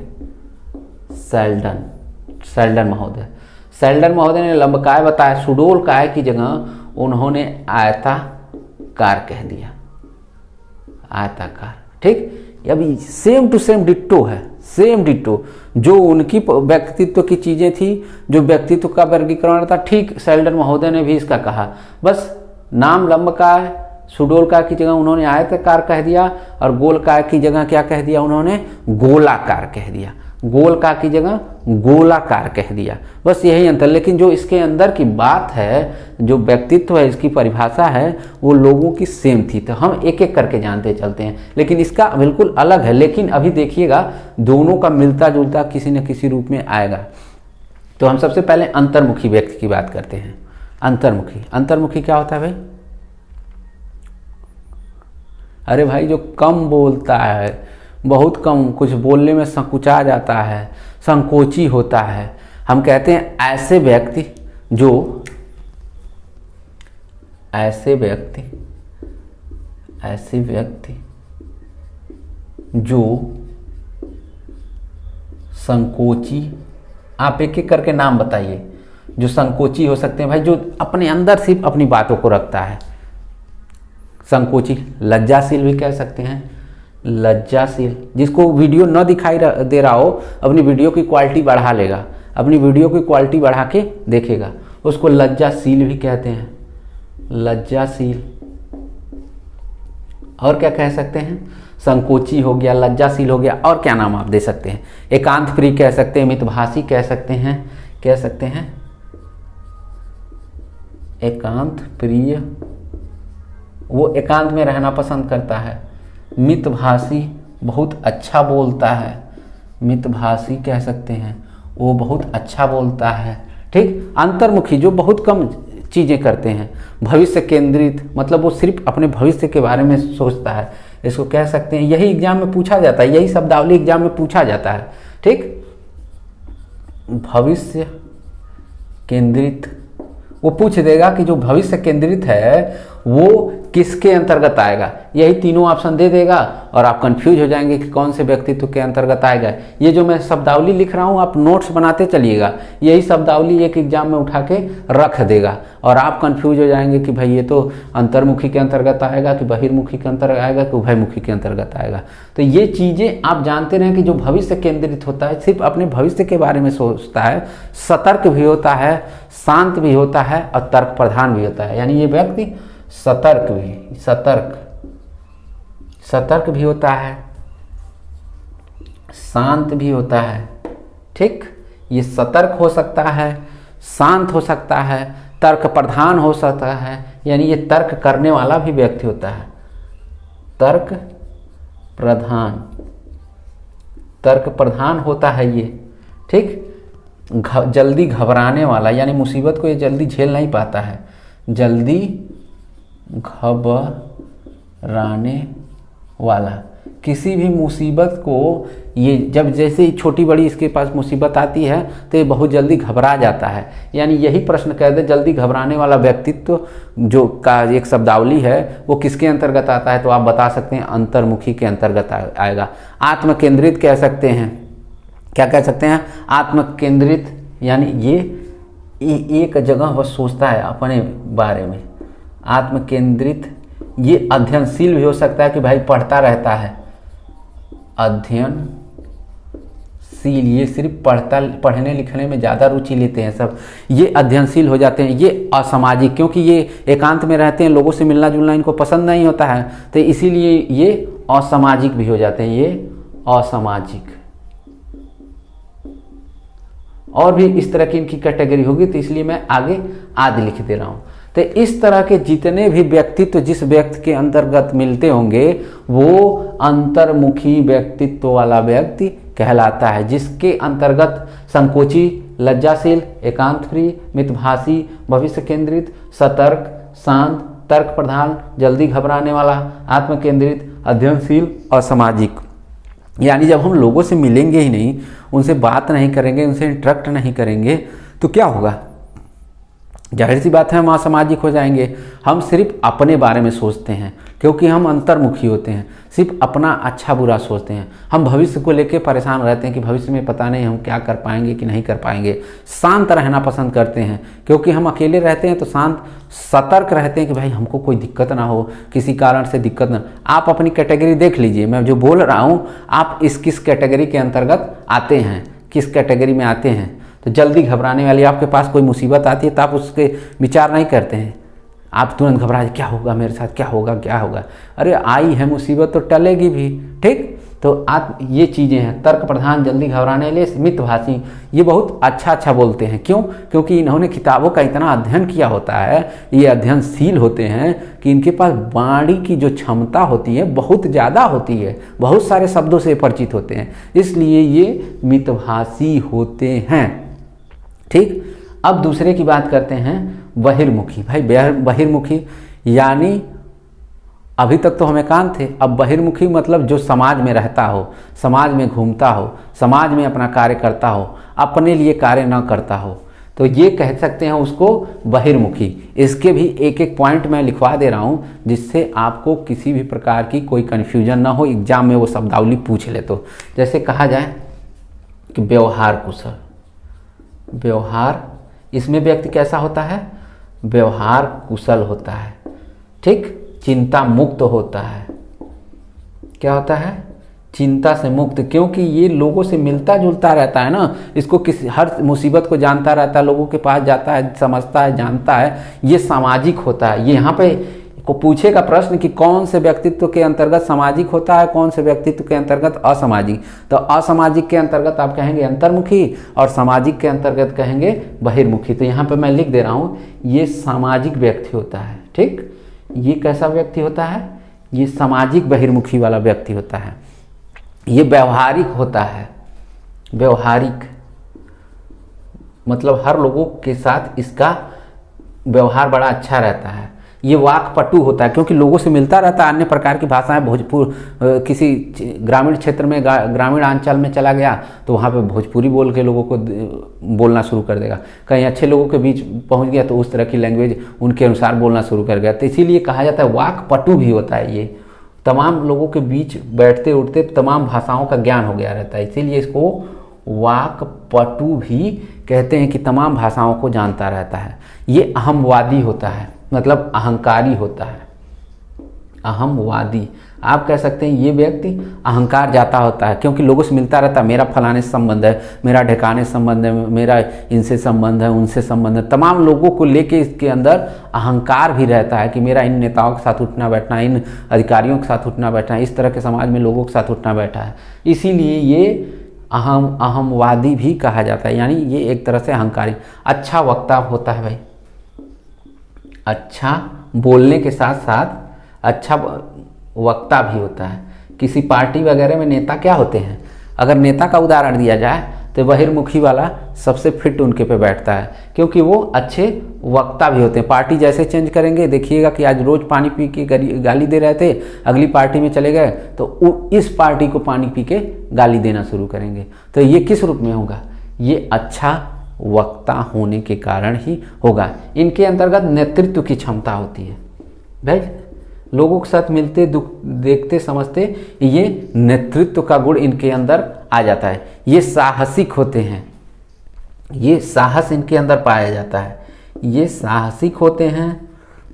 सेल्डन महोदय ने लंबकाय बताया, सुडौलकाय की जगह उन्होंने आयताकार कह दिया, आयताकार। ठीक, अभी सेम टू सेम डिट्टो है, सेम डिट्टो। जो उनकी व्यक्तित्व की चीजें थी, जो व्यक्तित्व का वर्गीकरण था, ठीक सेल्डन महोदय ने भी इसका कहा। बस नाम लंबकाय, सुडौलकाय की जगह उन्होंने आयताकार कह दिया और गोलकाय की जगह क्या कह दिया? उन्होंने गोलाकार कह दिया। गोलकाय की जगह गोलाकार कह दिया। बस यही अंतर। लेकिन जो इसके अंदर की बात है, जो व्यक्तित्व है, इसकी परिभाषा है, वो लोगों की सेम थी। तो हम एक एक करके जानते चलते हैं, लेकिन इसका बिल्कुल अलग है। लेकिन अभी देखिएगा दोनों का मिलता जुलता किसी न किसी रूप में आएगा। तो हम सबसे पहले अंतर्मुखी व्यक्ति की बात करते हैं। अंतर्मुखी क्या होता है भाई? अरे भाई जो कम बोलता है, बहुत कम, कुछ बोलने में संकुचा जाता है, संकोची होता है, हम कहते हैं ऐसे व्यक्ति जो संकोची, आप एक एक करके नाम बताइए जो संकोची हो सकते हैं भाई, जो अपने अंदर सिर्फ अपनी बातों को रखता है, संकोची। लज्जाशील भी कह सकते हैं, लज्जाशील, जिसको वीडियो न दिखाई दे रहा हो अपनी वीडियो की क्वालिटी बढ़ा लेगा, अपनी वीडियो की क्वालिटी बढ़ा के देखेगा, उसको लज्जाशील भी कहते हैं, लज्जाशील। और क्या कह सकते हैं? संकोची हो गया, लज्जाशील हो गया, और क्या नाम आप दे सकते हैं? एकांत प्रिय कह सकते हैं, मितभाषी कह सकते हैं, एकांत प्रिय, वो एकांत में रहना पसंद करता है। मितभाषी, बहुत अच्छा बोलता है, मितभाषी कह सकते हैं, वो बहुत अच्छा बोलता है, ठीक। अंतर्मुखी, जो बहुत कम चीज़ें करते हैं। भविष्य केंद्रित, मतलब वो सिर्फ अपने भविष्य के बारे में सोचता है, इसको कह सकते हैं। यही एग्जाम में पूछा जाता है, यही शब्दावली एग्जाम में पूछा जाता है, ठीक। भविष्य केंद्रित, वो पूछ देगा कि जो भविष्य केंद्रित है वो किसके अंतर्गत आएगा, यही तीनों ऑप्शन दे देगा और आप कंफ्यूज हो जाएंगे कि कौन से व्यक्तित्व के अंतर्गत आएगा। ये जो मैं शब्दावली लिख रहा हूँ, आप नोट्स बनाते चलिएगा, यही शब्दावली एक एग्जाम में उठा के रख देगा और आप कंफ्यूज हो जाएंगे कि भाई ये तो अंतर्मुखी के अंतर्गत आएगा कि बहिर्मुखी के अंतर्गत आएगा कि उभयमुखी के अंतर्गत आएगा। तो ये चीज़ें आप जानते रहें कि जो भविष्य केंद्रित होता है, सिर्फ अपने भविष्य के बारे में सोचता है, सतर्क भी होता है, शांत भी होता है और तर्क प्रधान भी होता है। यानी ये व्यक्ति सतर्क भी होता है, शांत भी होता है, ठीक। ये सतर्क हो सकता है, शांत हो सकता है, तर्क प्रधान हो सकता है, यानी ये तर्क करने वाला भी व्यक्ति होता है, तर्क प्रधान होता है ये, ठीक। जल्दी घबराने वाला, यानी मुसीबत को ये जल्दी झेल नहीं पाता है, जल्दी घबराने वाला। किसी भी मुसीबत को ये जब जैसे ही छोटी बड़ी इसके पास मुसीबत आती है तो ये बहुत जल्दी घबरा जाता है। यानी यही प्रश्न कह दे, जल्दी घबराने वाला व्यक्तित्व जो का एक शब्दावली है वो किसके अंतर्गत आता है, तो आप बता सकते हैं अंतर्मुखी के अंतर्गत आएगा। आत्म केंद्रित कह सकते हैं, क्या कह सकते हैं? आत्म केंद्रित, यानी ये एक जगह बस सोचता है अपने बारे में। आत्म केंद्रित, ये अध्ययनशील भी हो सकता है कि भाई पढ़ता रहता है, अध्ययनशील, ये सिर्फ पढ़ने लिखने में ज़्यादा रुचि लेते हैं सब, ये अध्ययनशील हो जाते हैं। ये असामाजिक, क्योंकि ये एकांत में रहते हैं, लोगों से मिलना जुलना इनको पसंद नहीं होता है, तो इसीलिए ये असामाजिक भी हो जाते हैं, ये असामाजिक। और भी इस तरह की इनकी कैटेगरी होगी, तो इसलिए मैं आगे आदि लिख दे रहा हूँ। तो इस तरह के जितने भी व्यक्तित्व जिस व्यक्ति के अंतर्गत मिलते होंगे वो अंतर्मुखी व्यक्तित्व वाला व्यक्ति कहलाता है, जिसके अंतर्गत संकोची, लज्जाशील, एकांतप्रिय, मितभाषी, भविष्य केंद्रित, सतर्क, शांत, तर्क प्रधान, जल्दी घबराने वाला, आत्म केंद्रित, अध्ययनशील और सामाजिक। यानी जब हम लोगों से मिलेंगे ही नहीं, उनसे बात नहीं करेंगे, उनसे इंटरेक्ट नहीं करेंगे, तो क्या होगा? जाहिर सी बात है हम असामाजिक हो जाएंगे। हम सिर्फ अपने बारे में सोचते हैं, क्योंकि हम अंतर्मुखी होते हैं, सिर्फ अपना अच्छा बुरा सोचते हैं। हम भविष्य को लेकर परेशान रहते हैं कि भविष्य में पता नहीं हम क्या कर पाएंगे कि नहीं कर पाएंगे। शांत रहना पसंद करते हैं, क्योंकि हम अकेले रहते हैं तो शांत, सतर्क रहते हैं कि भाई हमको कोई दिक्कत ना हो, किसी कारण से दिक्कत ना। आप अपनी कैटेगरी देख लीजिए, मैं जो बोल रहा हूँ आप किस कैटेगरी के अंतर्गत आते हैं, किस कैटेगरी में आते हैं। तो जल्दी घबराने वाली, आपके पास कोई मुसीबत आती है तो आप उसके विचार नहीं करते हैं, आप तुरंत घबरा, क्या होगा मेरे साथ, क्या होगा क्या होगा, अरे आई है मुसीबत तो टलेगी भी, ठीक। तो आप ये चीज़ें हैं। तर्क प्रधान, जल्दी घबराने वाले, मितभाषी, ये बहुत अच्छा बोलते हैं। क्यों? क्योंकि इन्होंने किताबों का इतना अध्ययन किया होता है, ये अध्ययनशील होते हैं कि इनके पास वाणी की जो क्षमता होती है बहुत ज़्यादा होती है, बहुत सारे शब्दों से परिचित होते हैं, इसलिए ये मितभाषी होते हैं। ठीक। अब दूसरे की बात करते हैं, बहिर्मुखी। भाई बहिर्मुखी यानी अभी तक तो हम एकांत थे, अब बहिर्मुखी मतलब जो समाज में रहता हो, समाज में घूमता हो, समाज में अपना कार्य करता हो, अपने लिए कार्य ना करता हो, तो ये कह सकते हैं उसको बहिर्मुखी। इसके भी एक एक पॉइंट मैं लिखवा दे रहा हूँ जिससे आपको किसी भी प्रकार की कोई कन्फ्यूजन ना हो, एग्जाम में वो शब्दावली पूछ ले तो। जैसे कहा जाए कि व्यवहार कुशल, व्यवहार, इसमें व्यक्ति कैसा होता है? व्यवहार कुशल होता है, ठीक, चिंता मुक्त होता है। क्या होता है? चिंता से मुक्त, क्योंकि ये लोगों से मिलता जुलता रहता है ना, इसको किसी हर मुसीबत को जानता रहता है, लोगों के पास जाता है, समझता है, जानता है, ये सामाजिक होता है। ये यहाँ पे को पूछेगा प्रश्न कि कौन से व्यक्तित्व के अंतर्गत सामाजिक होता है, कौन से व्यक्तित्व के अंतर्गत असामाजिक, तो असामाजिक के अंतर्गत आप कहेंगे अंतर्मुखी और सामाजिक के अंतर्गत कहेंगे बहिर्मुखी। तो यहाँ पे मैं लिख दे रहा हूँ, ये सामाजिक व्यक्ति होता है, ठीक। ये कैसा व्यक्ति होता है? ये सामाजिक बहिर्मुखी वाला व्यक्ति होता है। ये व्यवहारिक होता है, व्यवहारिक मतलब हर लोगों के साथ इसका व्यवहार बड़ा अच्छा रहता है। ये वाकपटु होता है, क्योंकि लोगों से मिलता रहता है, अन्य प्रकार की भाषाएं, भोजपुर किसी ग्रामीण क्षेत्र में, ग्रामीण अंचल में चला गया तो वहाँ पे भोजपुरी बोल के लोगों को बोलना शुरू कर देगा। कहीं अच्छे लोगों के बीच पहुँच गया तो उस तरह की लैंग्वेज उनके अनुसार बोलना शुरू कर गया। तो इसीलिए कहा जाता है वाकपटु भी होता है। ये तमाम लोगों के बीच बैठते उठते तमाम भाषाओं का ज्ञान हो गया रहता है, इसीलिए इसको वाकपटु भी कहते हैं कि तमाम भाषाओं को जानता रहता है। ये अहमवादी होता है, मतलब अहंकारी होता है, अहमवादी। आप कह सकते हैं ये व्यक्ति अहंकार जाता होता है, क्योंकि लोगों से मिलता रहता है, मेरा फलाने से संबंध है, मेरा ढेकाने से संबंध है, मेरा इनसे संबंध है, उनसे संबंध है, तमाम लोगों को लेके इसके अंदर अहंकार भी रहता है कि मेरा इन नेताओं के साथ उठना बैठना है, इन अधिकारियों के साथ उठना बैठना है, इस तरह के समाज में लोगों के साथ उठना बैठा है। इसीलिए ये अहमवादी भी कहा जाता है, यानी ये एक तरह से अहंकारी। अच्छा वक्ता होता है भाई, अच्छा बोलने के साथ साथ अच्छा वक्ता भी होता है। किसी पार्टी वगैरह में नेता क्या होते हैं, अगर नेता का उदाहरण दिया जाए तो बहिर्मुखी वाला सबसे फिट उनके पे बैठता है, क्योंकि वो अच्छे वक्ता भी होते हैं। पार्टी जैसे चेंज करेंगे, देखिएगा कि आज रोज़ पानी पी के गाली दे रहे थे, अगली पार्टी में चले गए तो इस पार्टी को पानी पी के गाली देना शुरू करेंगे। तो ये किस रूप में होगा? ये अच्छा वक्ता होने के कारण ही होगा। इनके अंतर्गत नेतृत्व की क्षमता होती है भाई, लोगों के साथ मिलते देखते समझते, ये नेतृत्व का गुण इनके अंदर आ जाता है। ये साहसिक होते हैं, ये साहस इनके अंदर पाया जाता है। ये साहसिक होते हैं,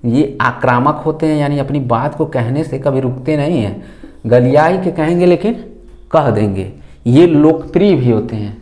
ये आक्रामक होते हैं, यानी अपनी बात को कहने से कभी रुकते नहीं हैं, गलियाई के कहेंगे लेकिन कह देंगे। ये लोकप्रिय भी होते हैं,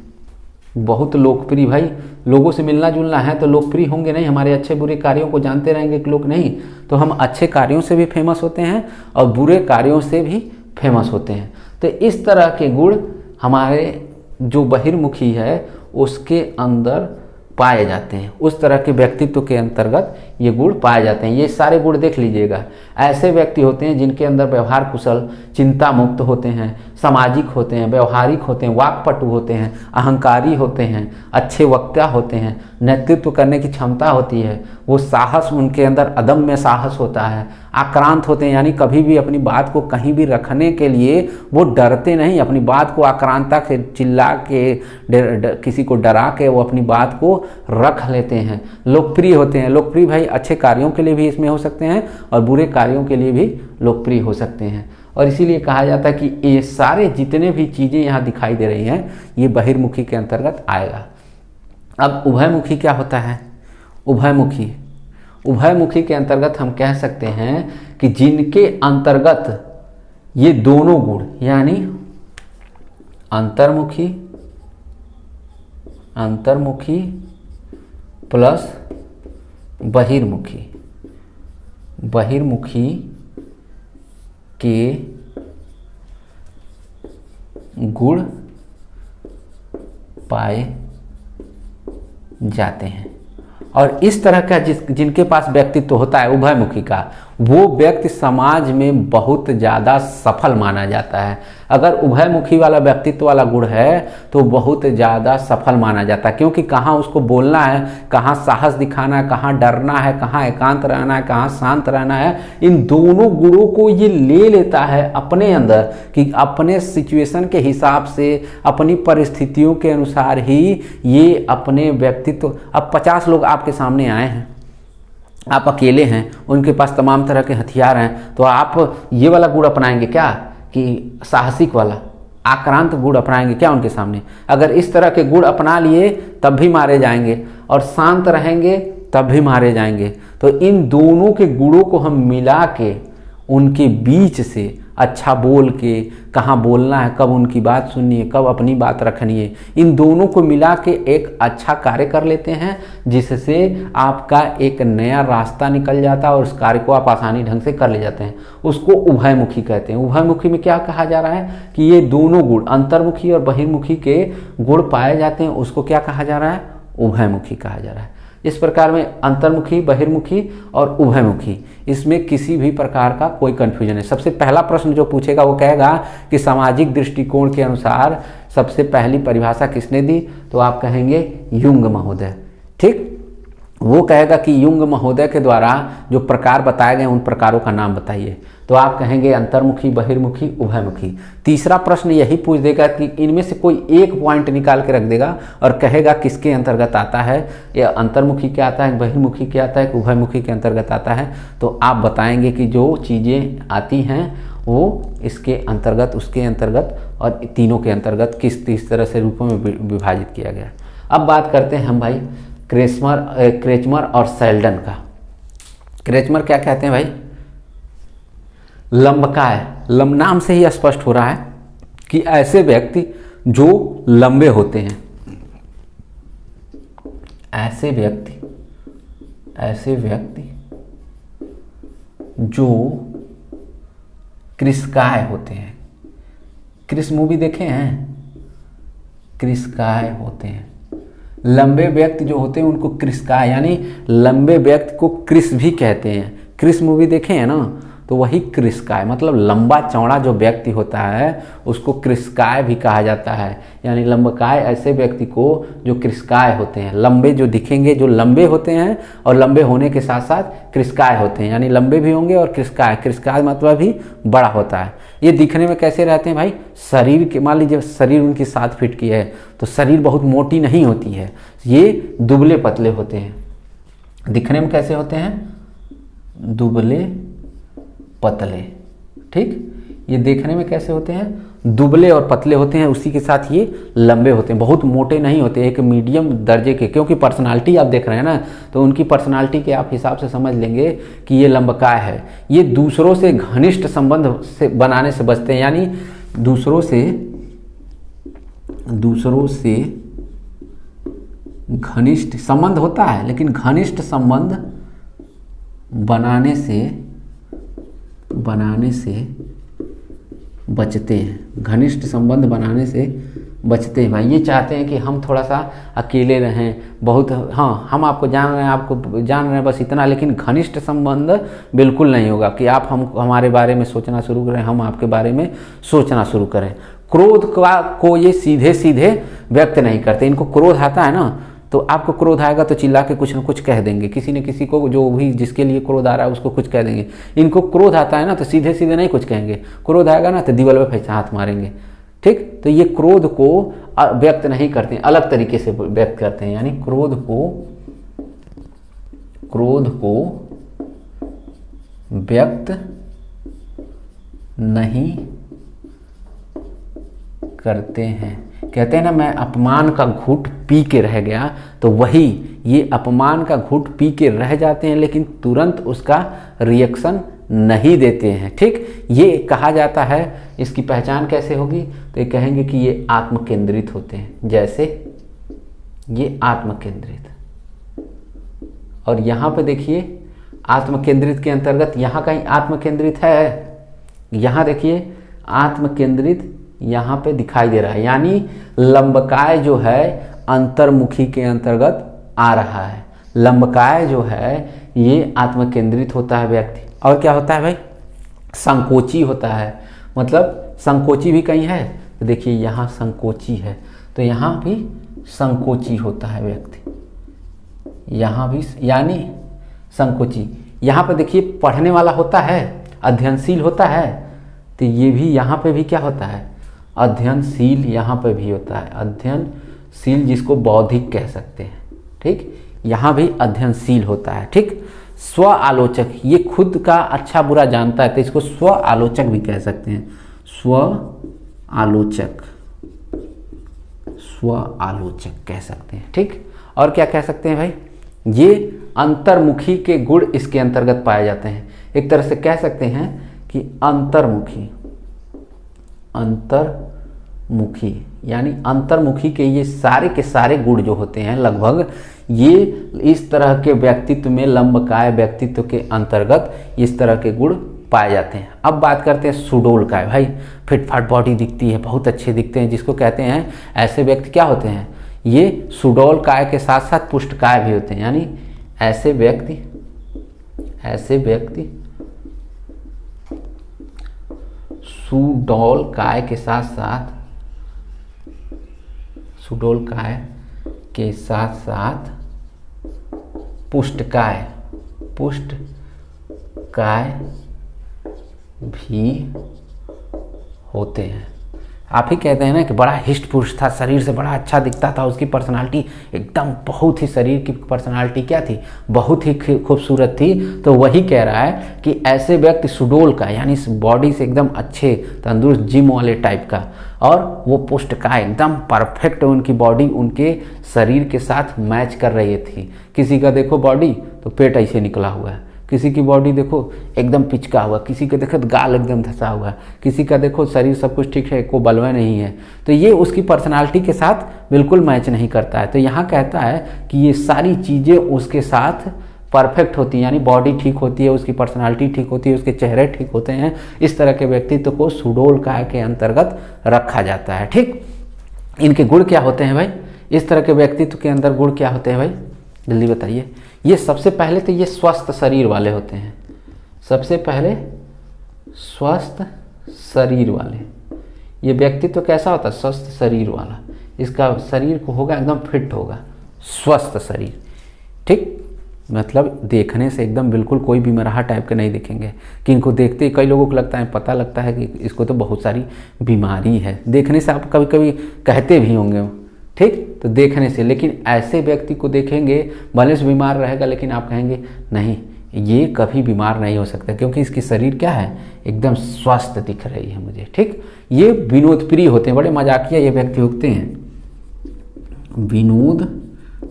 बहुत लोकप्रिय। भाई लोगों से मिलना जुलना है तो लोकप्रिय होंगे नहीं, हमारे अच्छे बुरे कार्यों को जानते रहेंगे कि लोग नहीं, तो हम अच्छे कार्यों से भी फेमस होते हैं और बुरे कार्यों से भी फेमस होते हैं। तो इस तरह के गुण हमारे जो बहिर्मुखी है उसके अंदर पाए जाते हैं, उस तरह के व्यक्तित्व के अंतर्गत ये गुण पाए जाते हैं। ये सारे गुण देख लीजिएगा। ऐसे व्यक्ति होते हैं जिनके अंदर व्यवहार कुशल, चिंता मुक्त होते हैं, सामाजिक होते हैं, व्यवहारिक होते हैं, वाकपटु होते हैं, अहंकारी होते हैं, अच्छे वक्ता होते हैं, नेतृत्व करने की क्षमता होती है, वो साहस, उनके अंदर अदम्य साहस होता है, आक्रांत होते हैं, यानी कभी भी अपनी बात को कहीं भी रखने के लिए वो डरते नहीं, अपनी बात को आक्रांता से चिल्ला के किसी को डरा के वो अपनी बात को रख लेते हैं। लोकप्रिय होते हैं, लोकप्रिय भाई अच्छे कार्यों के लिए भी इसमें हो सकते हैं और बुरे कार्यों के लिए भी लोकप्रिय हो सकते हैं। और इसीलिए कहा जाता है कि ये सारे जितने भी चीज़ें यहाँ दिखाई दे रही हैं ये बहिर्मुखी के अंतर्गत आएगा। अब उभयमुखी क्या होता है? उभयमुखी, उभयमुखी के अंतर्गत हम कह सकते हैं कि जिनके अंतर्गत ये दोनों गुण, यानी अंतर्मुखी, अंतर्मुखी प्लस बहिर्मुखी, बहिर्मुखी के गुण पाए जाते हैं। और इस तरह का जिनके पास व्यक्तित्व होता है उभयमुखी का, वो व्यक्ति समाज में बहुत ज़्यादा सफल माना जाता है। अगर उभयमुखी वाला व्यक्तित्व वाला गुण है तो बहुत ज़्यादा सफल माना जाता है, क्योंकि कहाँ उसको बोलना है, कहाँ साहस दिखाना है, कहाँ डरना है, कहाँ एकांत रहना है, कहाँ शांत रहना है, इन दोनों गुणों को ये ले लेता है अपने अंदर कि अपने सिचुएशन के हिसाब से, अपनी परिस्थितियों के अनुसार ही ये अपने व्यक्तित्व। अब 50 लोग आपके सामने आए हैं, आप अकेले हैं, उनके पास तमाम तरह के हथियार हैं, तो आप ये वाला गुण अपनाएंगे क्या कि साहसिक वाला आक्रांत गुण अपनाएंगे क्या उनके सामने? अगर इस तरह के गुण अपना लिए तब भी मारे जाएंगे, और शांत रहेंगे तब भी मारे जाएंगे। तो इन दोनों के गुणों को हम मिला के उनके बीच से अच्छा बोल के, कहाँ बोलना है, कब उनकी बात सुननी है, कब अपनी बात रखनी है, इन दोनों को मिला के एक अच्छा कार्य कर लेते हैं, जिससे आपका एक नया रास्ता निकल जाता है और उस कार्य को आप आसानी ढंग से कर ले जाते हैं। उसको उभयमुखी कहते हैं। उभयमुखी में क्या कहा जा रहा है कि ये दोनों गुण, अंतर्मुखी और बहिर्मुखी के गुण पाए जाते हैं, उसको क्या कहा जा रहा है? उभयमुखी कहा जा रहा है। इस प्रकार में अंतर्मुखी, बहिर्मुखी और उभयमुखी, इसमें किसी भी प्रकार का कोई कन्फ्यूजन है। सबसे पहला प्रश्न जो पूछेगा वो कहेगा कि सामाजिक दृष्टिकोण के अनुसार सबसे पहली परिभाषा किसने दी? तो आप कहेंगे युंग महोदय। ठीक, वो कहेगा कि युंग महोदय के द्वारा जो प्रकार बताए गए उन प्रकारों का नाम बताइए। तो आप कहेंगे अंतर्मुखी, बहिर्मुखी, उभयमुखी। तीसरा प्रश्न यही पूछ देगा कि इनमें से कोई एक पॉइंट निकाल के रख देगा और कहेगा किसके अंतर्गत आता है, या अंतर्मुखी क्या आता है, बहिर्मुखी क्या आता है, उभयमुखी के अंतर्गत आता है। तो आप बताएंगे कि जो चीज़ें आती हैं वो इसके अंतर्गत, उसके अंतर्गत और तीनों के अंतर्गत किस तरह से रूपों में विभाजित किया गया। अब बात करते हैं हम भाई क्रेचमर और सेल्डन का। क्रेचमर क्या कहते हैं भाई? लंबकाय। नाम से ही स्पष्ट हो रहा है कि ऐसे व्यक्ति जो लंबे होते हैं, ऐसे व्यक्ति जो कृशकाय होते हैं। कृश मूवी देखे हैं? कृशकाय होते हैं। लंबे व्यक्ति जो होते हैं उनको कृशकाय, यानी लंबे व्यक्ति को कृश भी कहते हैं। कृश मूवी देखे हैं ना, तो वही कृशकाय, मतलब लंबा चौड़ा जो व्यक्ति होता है उसको कृशकाय भी कहा जाता है। यानी लंबकाय ऐसे व्यक्ति को जो कृशकाय होते हैं, लंबे जो दिखेंगे, जो लंबे होते हैं और लंबे होने के साथ साथ कृशकाय होते हैं, यानी लंबे भी होंगे और कृशकाय। कृशकाय मतलब भी बड़ा होता है। ये दिखने में कैसे रहते हैं भाई? शरीर के, मान लीजिए शरीर उनकी 7 फीट की है तो शरीर बहुत मोटी नहीं होती है, ये दुबले पतले होते हैं। दिखने में कैसे होते हैं? दुबले पतले। ठीक, ये देखने में कैसे होते हैं? दुबले और पतले होते हैं, उसी के साथ ये लंबे होते हैं, बहुत मोटे नहीं होते, एक मीडियम दर्जे के। क्योंकि पर्सनालिटी आप देख रहे हैं ना, तो उनकी पर्सनालिटी के आप हिसाब से समझ लेंगे कि ये लंबकाय है। ये दूसरों से घनिष्ठ संबंध से बनाने से बचते हैं, यानी दूसरों से घनिष्ठ संबंध होता है, लेकिन घनिष्ठ संबंध बनाने से बचते हैं। घनिष्ठ संबंध बनाने से बचते हैं भाई। ये चाहते हैं कि हम थोड़ा सा अकेले रहें, बहुत, हाँ हम आपको जान रहे हैं, आपको जान रहे हैं, बस इतना। लेकिन घनिष्ठ संबंध बिल्कुल नहीं होगा कि आप हमारे बारे में सोचना शुरू करें, हम आपके बारे में सोचना शुरू करें। क्रोध को ये सीधे सीधे व्यक्त नहीं करते। इनको क्रोध आता है ना, तो आपको क्रोध आएगा तो चिल्ला के कुछ ना कुछ कह देंगे, किसी न किसी को, जो भी जिसके लिए क्रोध आ रहा है उसको कुछ कह देंगे। इनको क्रोध आता है ना तो सीधे सीधे नहीं कुछ कहेंगे, क्रोध आएगा ना तो दीवार पे फैसा हाथ मारेंगे। ठीक, तो ये क्रोध को व्यक्त नहीं करते, अलग तरीके से व्यक्त करते हैं। यानी क्रोध को व्यक्त नहीं करते हैं। कहते हैं ना, मैं अपमान का घूंट पी के रह गया, तो वही ये अपमान का घूंट पी के रह जाते हैं, लेकिन तुरंत उसका रिएक्शन नहीं देते हैं। ठीक, ये कहा जाता है। इसकी पहचान कैसे होगी? तो ये कहेंगे कि ये आत्मकेंद्रित होते हैं। जैसे ये आत्मकेंद्रित, और यहाँ पे देखिए आत्मकेंद्रित के अंतर्गत यहाँ कहीं आत्मकेंद्रित है, यहाँ देखिए आत्मकेंद्रित यहाँ पे दिखाई दे रहा है। यानी लंबकाय जो है अंतर्मुखी के अंतर्गत आ रहा है। लंबकाय जो है ये आत्मकेंद्रित होता है व्यक्ति। और क्या होता है भाई, संकोची होता है। मतलब संकोची भी कहीं है तो देखिए यहाँ संकोची है, तो यहाँ भी संकोची होता है व्यक्ति, यहाँ भी यानी संकोची। यहाँ पर देखिए पढ़ने वाला होता है, अध्ययनशील होता है, तो ये भी यहाँ पे भी क्या होता है, अध्ययनशील यहाँ पे भी होता है, अध्ययनशील जिसको बौद्धिक कह सकते हैं। ठीक, यहाँ भी अध्ययनशील होता है। ठीक, स्व आलोचक, ये खुद का अच्छा बुरा जानता है तो इसको स्व आलोचक भी कह सकते हैं, स्व आलोचक, स्व आलोचक कह सकते हैं। ठीक, और क्या कह सकते हैं भाई, ये अंतर्मुखी के गुण इसके अंतर्गत पाए जाते हैं। एक तरह से कह सकते हैं कि अंतर्मुखी, अंतर्मुखी यानी अंतर्मुखी के ये सारे के सारे गुण जो होते हैं लगभग, ये इस तरह के व्यक्तित्व में, लंबकाय व्यक्तित्व के अंतर्गत इस तरह के गुण पाए जाते हैं। अब बात करते हैं सुडोलकाय। भाई फिटफाट बॉडी दिखती है, बहुत अच्छे दिखते हैं, जिसको कहते हैं ऐसे व्यक्ति क्या होते हैं, ये सुडोलकाय के साथ साथ पुष्टकाय भी होते हैं। यानी ऐसे व्यक्ति सुडोलकाय के साथ साथ, सुडोलकाय के साथ साथ पुष्टकाय, पुष्टकाय भी होते हैं। आप ही कहते हैं ना कि बड़ा हिष्ट पुरुष था, शरीर से बड़ा अच्छा दिखता था, उसकी पर्सनालिटी एकदम बहुत ही, शरीर की पर्सनालिटी क्या थी, बहुत ही खूबसूरत थी। तो वही कह रहा है कि ऐसे व्यक्ति सुडोल का यानी बॉडी से एकदम अच्छे तंदुरुस्त जिम वाले टाइप का, और वो पुष्टकाय एकदम परफेक्ट, उनकी बॉडी उनके शरीर के साथ मैच कर रही थी। किसी का देखो बॉडी तो पेट ऐसे निकला हुआ है, किसी की बॉडी देखो एकदम पिचका हुआ, किसी का देखो गाल एकदम धंसा हुआ, किसी का देखो शरीर सब कुछ ठीक है, कोई बलवा नहीं है। तो ये उसकी पर्सनालिटी के साथ बिल्कुल मैच नहीं करता है। तो यहाँ कहता है कि ये सारी चीज़ें उसके साथ परफेक्ट होती हैं, यानी बॉडी ठीक होती है, उसकी पर्सनालिटी ठीक होती है, उसके चेहरे ठीक होते हैं। इस तरह के व्यक्तित्व को सुडोलकाय के अंतर्गत रखा जाता है। ठीक, इनके गुण क्या होते हैं भाई, इस तरह के व्यक्तित्व के अंदर गुण क्या होते हैं भाई, जल्दी बताइए। ये सबसे पहले तो ये स्वस्थ शरीर वाले होते हैं, सबसे पहले स्वस्थ शरीर वाले। ये व्यक्तित्व कैसा होता है, स्वस्थ शरीर वाला, इसका शरीर को होगा एकदम फिट होगा, स्वस्थ शरीर। ठीक, मतलब देखने से एकदम बिल्कुल कोई बीमार टाइप के नहीं दिखेंगे, कि इनको देखते ही कई लोगों को लगता है, पता लगता है कि इसको तो बहुत सारी बीमारी है, देखने से आप कभी कभी कहते भी होंगे। ठीक, तो देखने से, लेकिन ऐसे व्यक्ति को देखेंगे भले से बीमार रहेगा, लेकिन आप कहेंगे नहीं ये कभी बीमार नहीं हो सकता, क्योंकि इसकी शरीर क्या है, एकदम स्वस्थ दिख रही है मुझे। ठीक, ये विनोद प्रिय होते हैं, बड़े मजाकिया ये व्यक्ति होते हैं, विनोद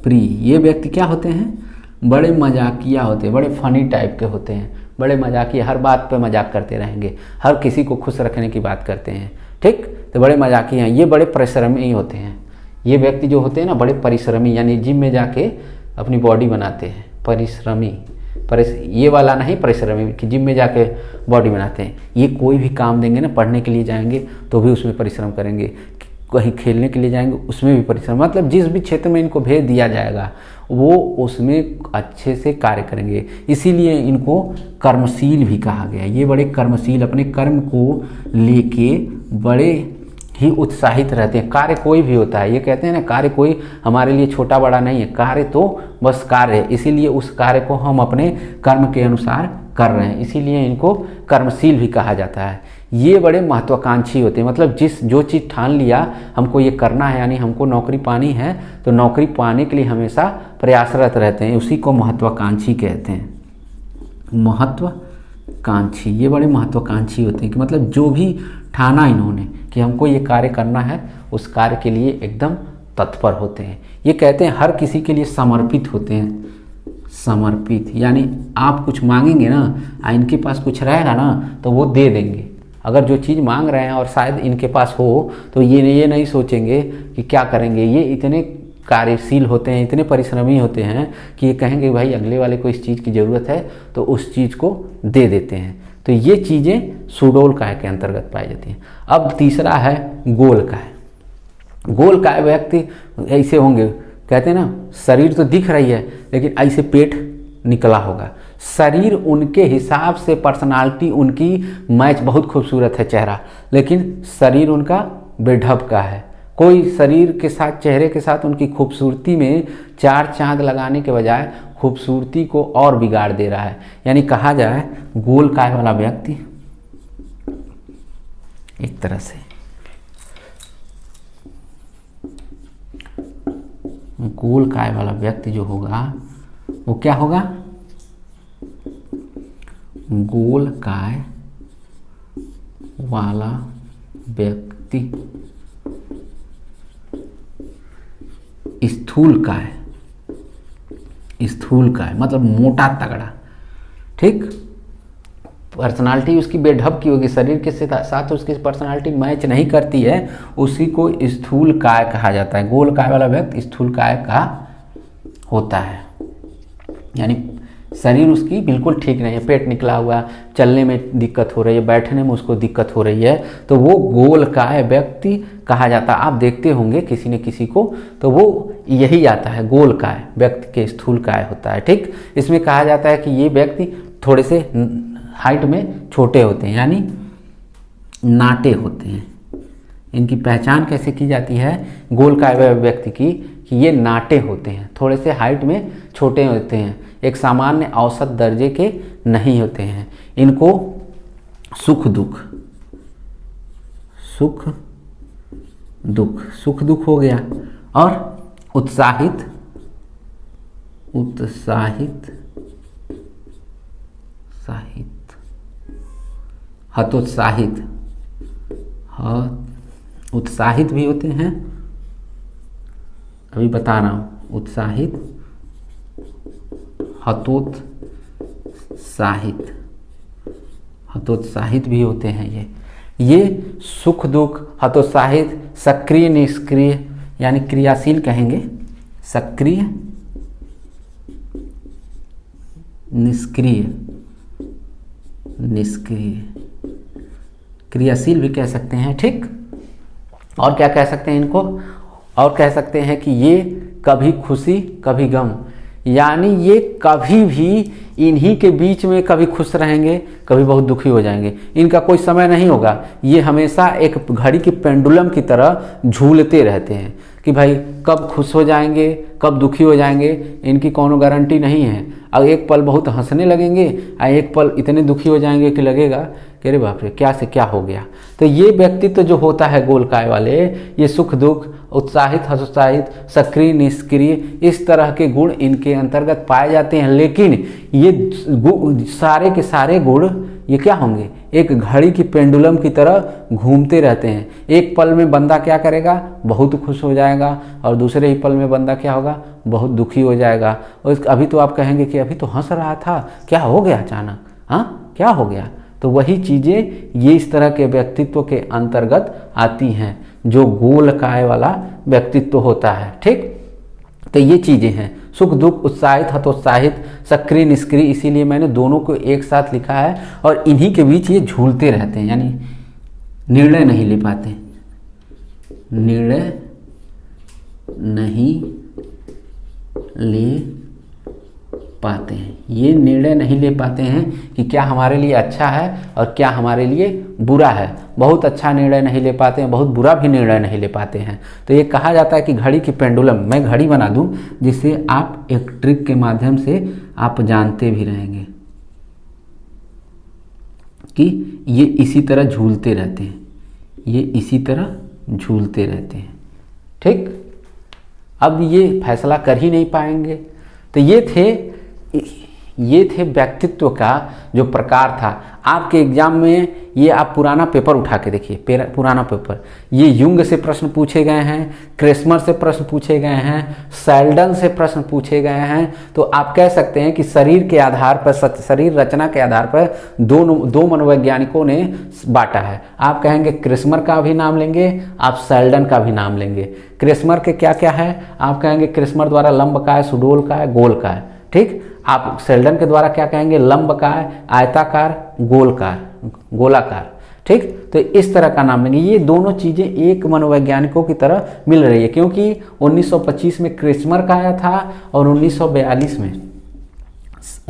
प्रिय। ये व्यक्ति क्या होते हैं, बड़े मजाकिया होते हैं, बड़े फनी टाइप के होते हैं, बड़े मजाकिया, हर बात पे मजाक करते रहेंगे, हर किसी को खुश रखने की बात करते हैं। ठीक, तो बड़े मजाकिया हैं। ये बड़े परिश्रमी होते हैं, ये व्यक्ति जो होते हैं ना बड़े परिश्रमी, यानी जिम में जाके अपनी बॉडी बनाते हैं, परिश्रमी, ये वाला नहीं परिश्रमी कि जिम में जाके बॉडी बनाते हैं। ये कोई भी काम देंगे ना, पढ़ने के लिए जाएंगे तो भी उसमें परिश्रम करेंगे, कहीं खेलने के लिए जाएंगे उसमें भी परिश्रम, मतलब जिस भी क्षेत्र में इनको भेज दिया जाएगा वो उसमें अच्छे से कार्य करेंगे। इसीलिए इनको कर्मशील भी कहा गया। ये बड़े कर्मशील, अपने कर्म को लेके बड़े ही उत्साहित रहते हैं। कार्य कोई भी होता है, ये कहते हैं ना कार्य कोई हमारे लिए छोटा बड़ा नहीं है, कार्य तो बस कार्य है, इसीलिए उस कार्य को हम अपने कर्म के अनुसार कर रहे हैं, इसीलिए इनको कर्मशील भी कहा जाता है। ये बड़े महत्वाकांक्षी होते हैं, मतलब जो चीज़ ठान लिया हमको ये करना है, यानी हमको नौकरी पानी है तो नौकरी पाने के लिए हमेशा प्रयासरत रहते हैं, उसी को महत्वाकांक्षी कहते हैं। महत्वाकांक्षी, ये बड़े महत्वाकांक्षी होते हैं कि मतलब जो भी ठाना इन्होंने कि हमको ये कार्य करना है, उस कार्य के लिए एकदम तत्पर होते हैं। ये कहते हैं हर किसी के लिए समर्पित होते हैं, समर्पित यानी आप कुछ मांगेंगे ना, इनके पास कुछ रहेगा ना तो वो दे देंगे। अगर जो चीज़ मांग रहे हैं और शायद इनके पास हो तो ये नहीं सोचेंगे कि क्या करेंगे, ये इतने कार्यशील होते हैं, इतने परिश्रमी होते हैं कि ये कहेंगे भाई अगले वाले को इस चीज़ की ज़रूरत है तो उस चीज़ को दे देते हैं। तो ये चीज़ें सुडोलकाय के अंतर्गत पाई जाती हैं। अब तीसरा है गोलकाय। गोलकाय व्यक्ति ऐसे होंगे, कहते हैं ना शरीर तो दिख रही है लेकिन ऐसे पेट निकला होगा। शरीर उनके हिसाब से पर्सनालिटी उनकी मैच, बहुत खूबसूरत है चेहरा, लेकिन शरीर उनका बेढब का है। कोई शरीर के साथ, चेहरे के साथ उनकी खूबसूरती में चार चांद लगाने के बजाय खूबसूरती को और बिगाड़ दे रहा है। यानी कहा जाए गोल काय वाला व्यक्ति एक तरह से गोल काय वाला व्यक्ति जो होगा वो क्या होगा? गोल काय वाला व्यक्ति स्थूल काय, स्थूल काय मतलब मोटा तगड़ा, ठीक। पर्सनालिटी उसकी बेढब की होगी, शरीर के साथ उसकी पर्सनालिटी मैच नहीं करती है, उसी को स्थूल काय कहा जाता है। गोल काय वाला व्यक्ति स्थूल काय का होता है। यानी शरीर उसकी बिल्कुल ठीक नहीं है, पेट निकला हुआ, चलने में दिक्कत हो रही है, बैठने में उसको दिक्कत हो रही है, तो वो गोल काय व्यक्ति कहा जाता है। आप देखते होंगे किसी न किसी को, तो वो यही आता है, गोल काय व्यक्ति के स्थूल काय होता है, ठीक। इसमें कहा जाता है कि ये व्यक्ति थोड़े से हाइट में छोटे होते हैं, यानी नाटे होते हैं। इनकी पहचान कैसे की जाती है गोल काय व्यक्ति की, कि ये नाटे होते हैं, थोड़े से हाइट में छोटे होते हैं, एक सामान्य औसत दर्जे के नहीं होते हैं। इनको सुख दुख, सुख दुख, सुख दुख हो गया, और उत्साहित, उत्साहित, साहित, हतोत्साहित, उत्साहित भी होते हैं, अभी बता रहा हूँ, उत्साहित, हतोत्साहित, हतोत्साहित भी होते हैं। ये सुख दुख, हतोत्साहित, सक्रिय निष्क्रिय यानी क्रियाशील कहेंगे, सक्रिय निष्क्रिय, निष्क्रिय, क्रियाशील भी कह सकते हैं, ठीक। और क्या कह सकते हैं इनको? और कह सकते हैं कि ये कभी खुशी कभी गम, यानी ये कभी भी इन्हीं के बीच में कभी खुश रहेंगे, कभी बहुत दुखी हो जाएंगे, इनका कोई समय नहीं होगा। ये हमेशा एक घड़ी की पेंडुलम की तरह झूलते रहते हैं कि भाई कब खुश हो जाएंगे, कब दुखी हो जाएंगे, इनकी कोनो गारंटी नहीं है। अब एक पल बहुत हंसने लगेंगे और एक पल इतने दुखी हो जाएंगे कि लगेगा कि अरे बाप रे क्या से क्या हो गया। तो ये व्यक्तित्व जो होता है गोल काय वाले, ये सुख दुख, उत्साहित हतोत्साहित, सक्रिय निष्क्रिय, इस तरह के गुण इनके अंतर्गत पाए जाते हैं। लेकिन ये सारे के सारे गुण ये क्या होंगे? एक घड़ी की पेंडुलम की तरह घूमते रहते हैं। एक पल में बंदा क्या करेगा? बहुत खुश हो जाएगा, और दूसरे ही पल में बंदा क्या होगा? बहुत दुखी हो जाएगा। और अभी तो आप कहेंगे कि अभी तो हंस रहा था, क्या हो गया अचानक, हाँ क्या हो गया? तो वही चीज़ें ये इस तरह के व्यक्तित्व के अंतर्गत आती हैं जो गोल काय वाला व्यक्तित्व होता है, ठीक। तो ये चीज़ें हैं सुख दुख, उत्साहित हतोत्साहित, सक्रिय निष्क्रिय, इसीलिए मैंने दोनों को एक साथ लिखा है। और इन्हीं के बीच ये झूलते रहते हैं, यानी निर्णय नहीं ले पाते, निर्णय नहीं ले पाते हैं। ये निर्णय नहीं ले पाते हैं कि क्या हमारे लिए अच्छा है और क्या हमारे लिए बुरा है। बहुत अच्छा निर्णय नहीं ले पाते हैं, बहुत बुरा भी निर्णय नहीं ले पाते हैं। तो ये कहा जाता है कि घड़ी की पेंडुलम, मैं घड़ी बना दूं जिससे आप एक ट्रिक के माध्यम से आप जानते भी रहेंगे कि ये इसी तरह झूलते रहते हैं, ये इसी तरह झूलते रहते हैं, ठीक। अब ये फैसला कर ही नहीं पाएंगे। तो ये थे व्यक्तित्व का जो प्रकार था। आपके एग्जाम में ये आप पुराना पेपर उठा के देखिए, पुराना पेपर, ये युंग से प्रश्न पूछे गए हैं, क्रेस्मर से प्रश्न पूछे गए हैं, सेल्डन से प्रश्न पूछे गए हैं। तो आप कह सकते हैं कि शरीर के आधार पर, शरीर रचना के आधार पर दो मनोवैज्ञानिकों ने बांटा है। आप कहेंगे क्रेस्मर का भी नाम लेंगे, आप सेल्डन का भी नाम लेंगे। क्रेस्मर के क्या क्या है? आप कहेंगे क्रेस्मर द्वारा लंब का है, सुडोल का है, गोल का है, ठीक। आप सेल्डन के द्वारा क्या कहेंगे? लंब का है, आयताकार, गोलाकार, ठीक। तो इस तरह का नाम लेंगे। ये दोनों चीज़ें एक मनोवैज्ञानिकों की तरह मिल रही है, क्योंकि 1925 में क्रेस्मर का आया था और 1942 में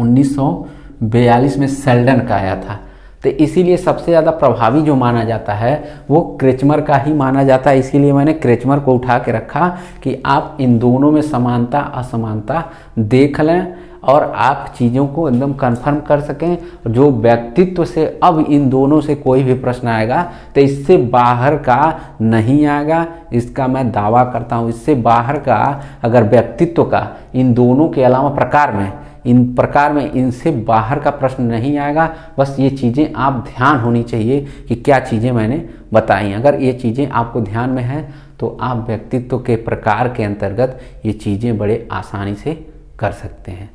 1942 में सेल्डन का आया था। तो इसीलिए सबसे ज़्यादा प्रभावी जो माना जाता है वो क्रेचमर का ही माना जाता है। इसीलिए मैंने क्रेचमर को उठा के रखा कि आप इन दोनों में समानता असमानता देख लें और आप चीज़ों को एकदम कंफर्म कर सकें। जो व्यक्तित्व से अब इन दोनों से कोई भी प्रश्न आएगा तो इससे बाहर का नहीं आएगा, इसका मैं दावा करता हूँ। इससे बाहर का अगर व्यक्तित्व का इन दोनों के अलावा प्रकार में इनसे बाहर का प्रश्न नहीं आएगा। बस ये चीज़ें आप ध्यान होनी चाहिए कि क्या चीज़ें मैंने बताई। अगर ये चीज़ें आपको ध्यान में हैं तो आप व्यक्तित्व के प्रकार के अंतर्गत ये चीज़ें बड़े आसानी से कर सकते हैं।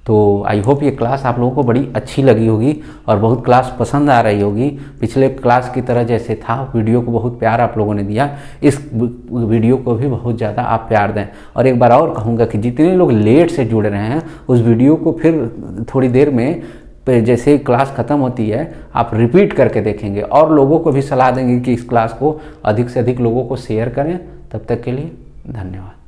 तो आई होप ये क्लास आप लोगों को बड़ी अच्छी लगी होगी और बहुत क्लास पसंद आ रही होगी। पिछले क्लास की तरह जैसे था, वीडियो को बहुत प्यार आप लोगों ने दिया, इस वीडियो को भी बहुत ज़्यादा आप प्यार दें। और एक बार और कहूँगा कि जितने लोग लेट से जुड़ रहे हैं उस वीडियो को फिर थोड़ी देर में जैसे ही क्लास ख़त्म होती है आप रिपीट करके देखेंगे और लोगों को भी सलाह देंगे कि इस क्लास को अधिक से अधिक लोगों को शेयर करें। तब तक के लिए धन्यवाद।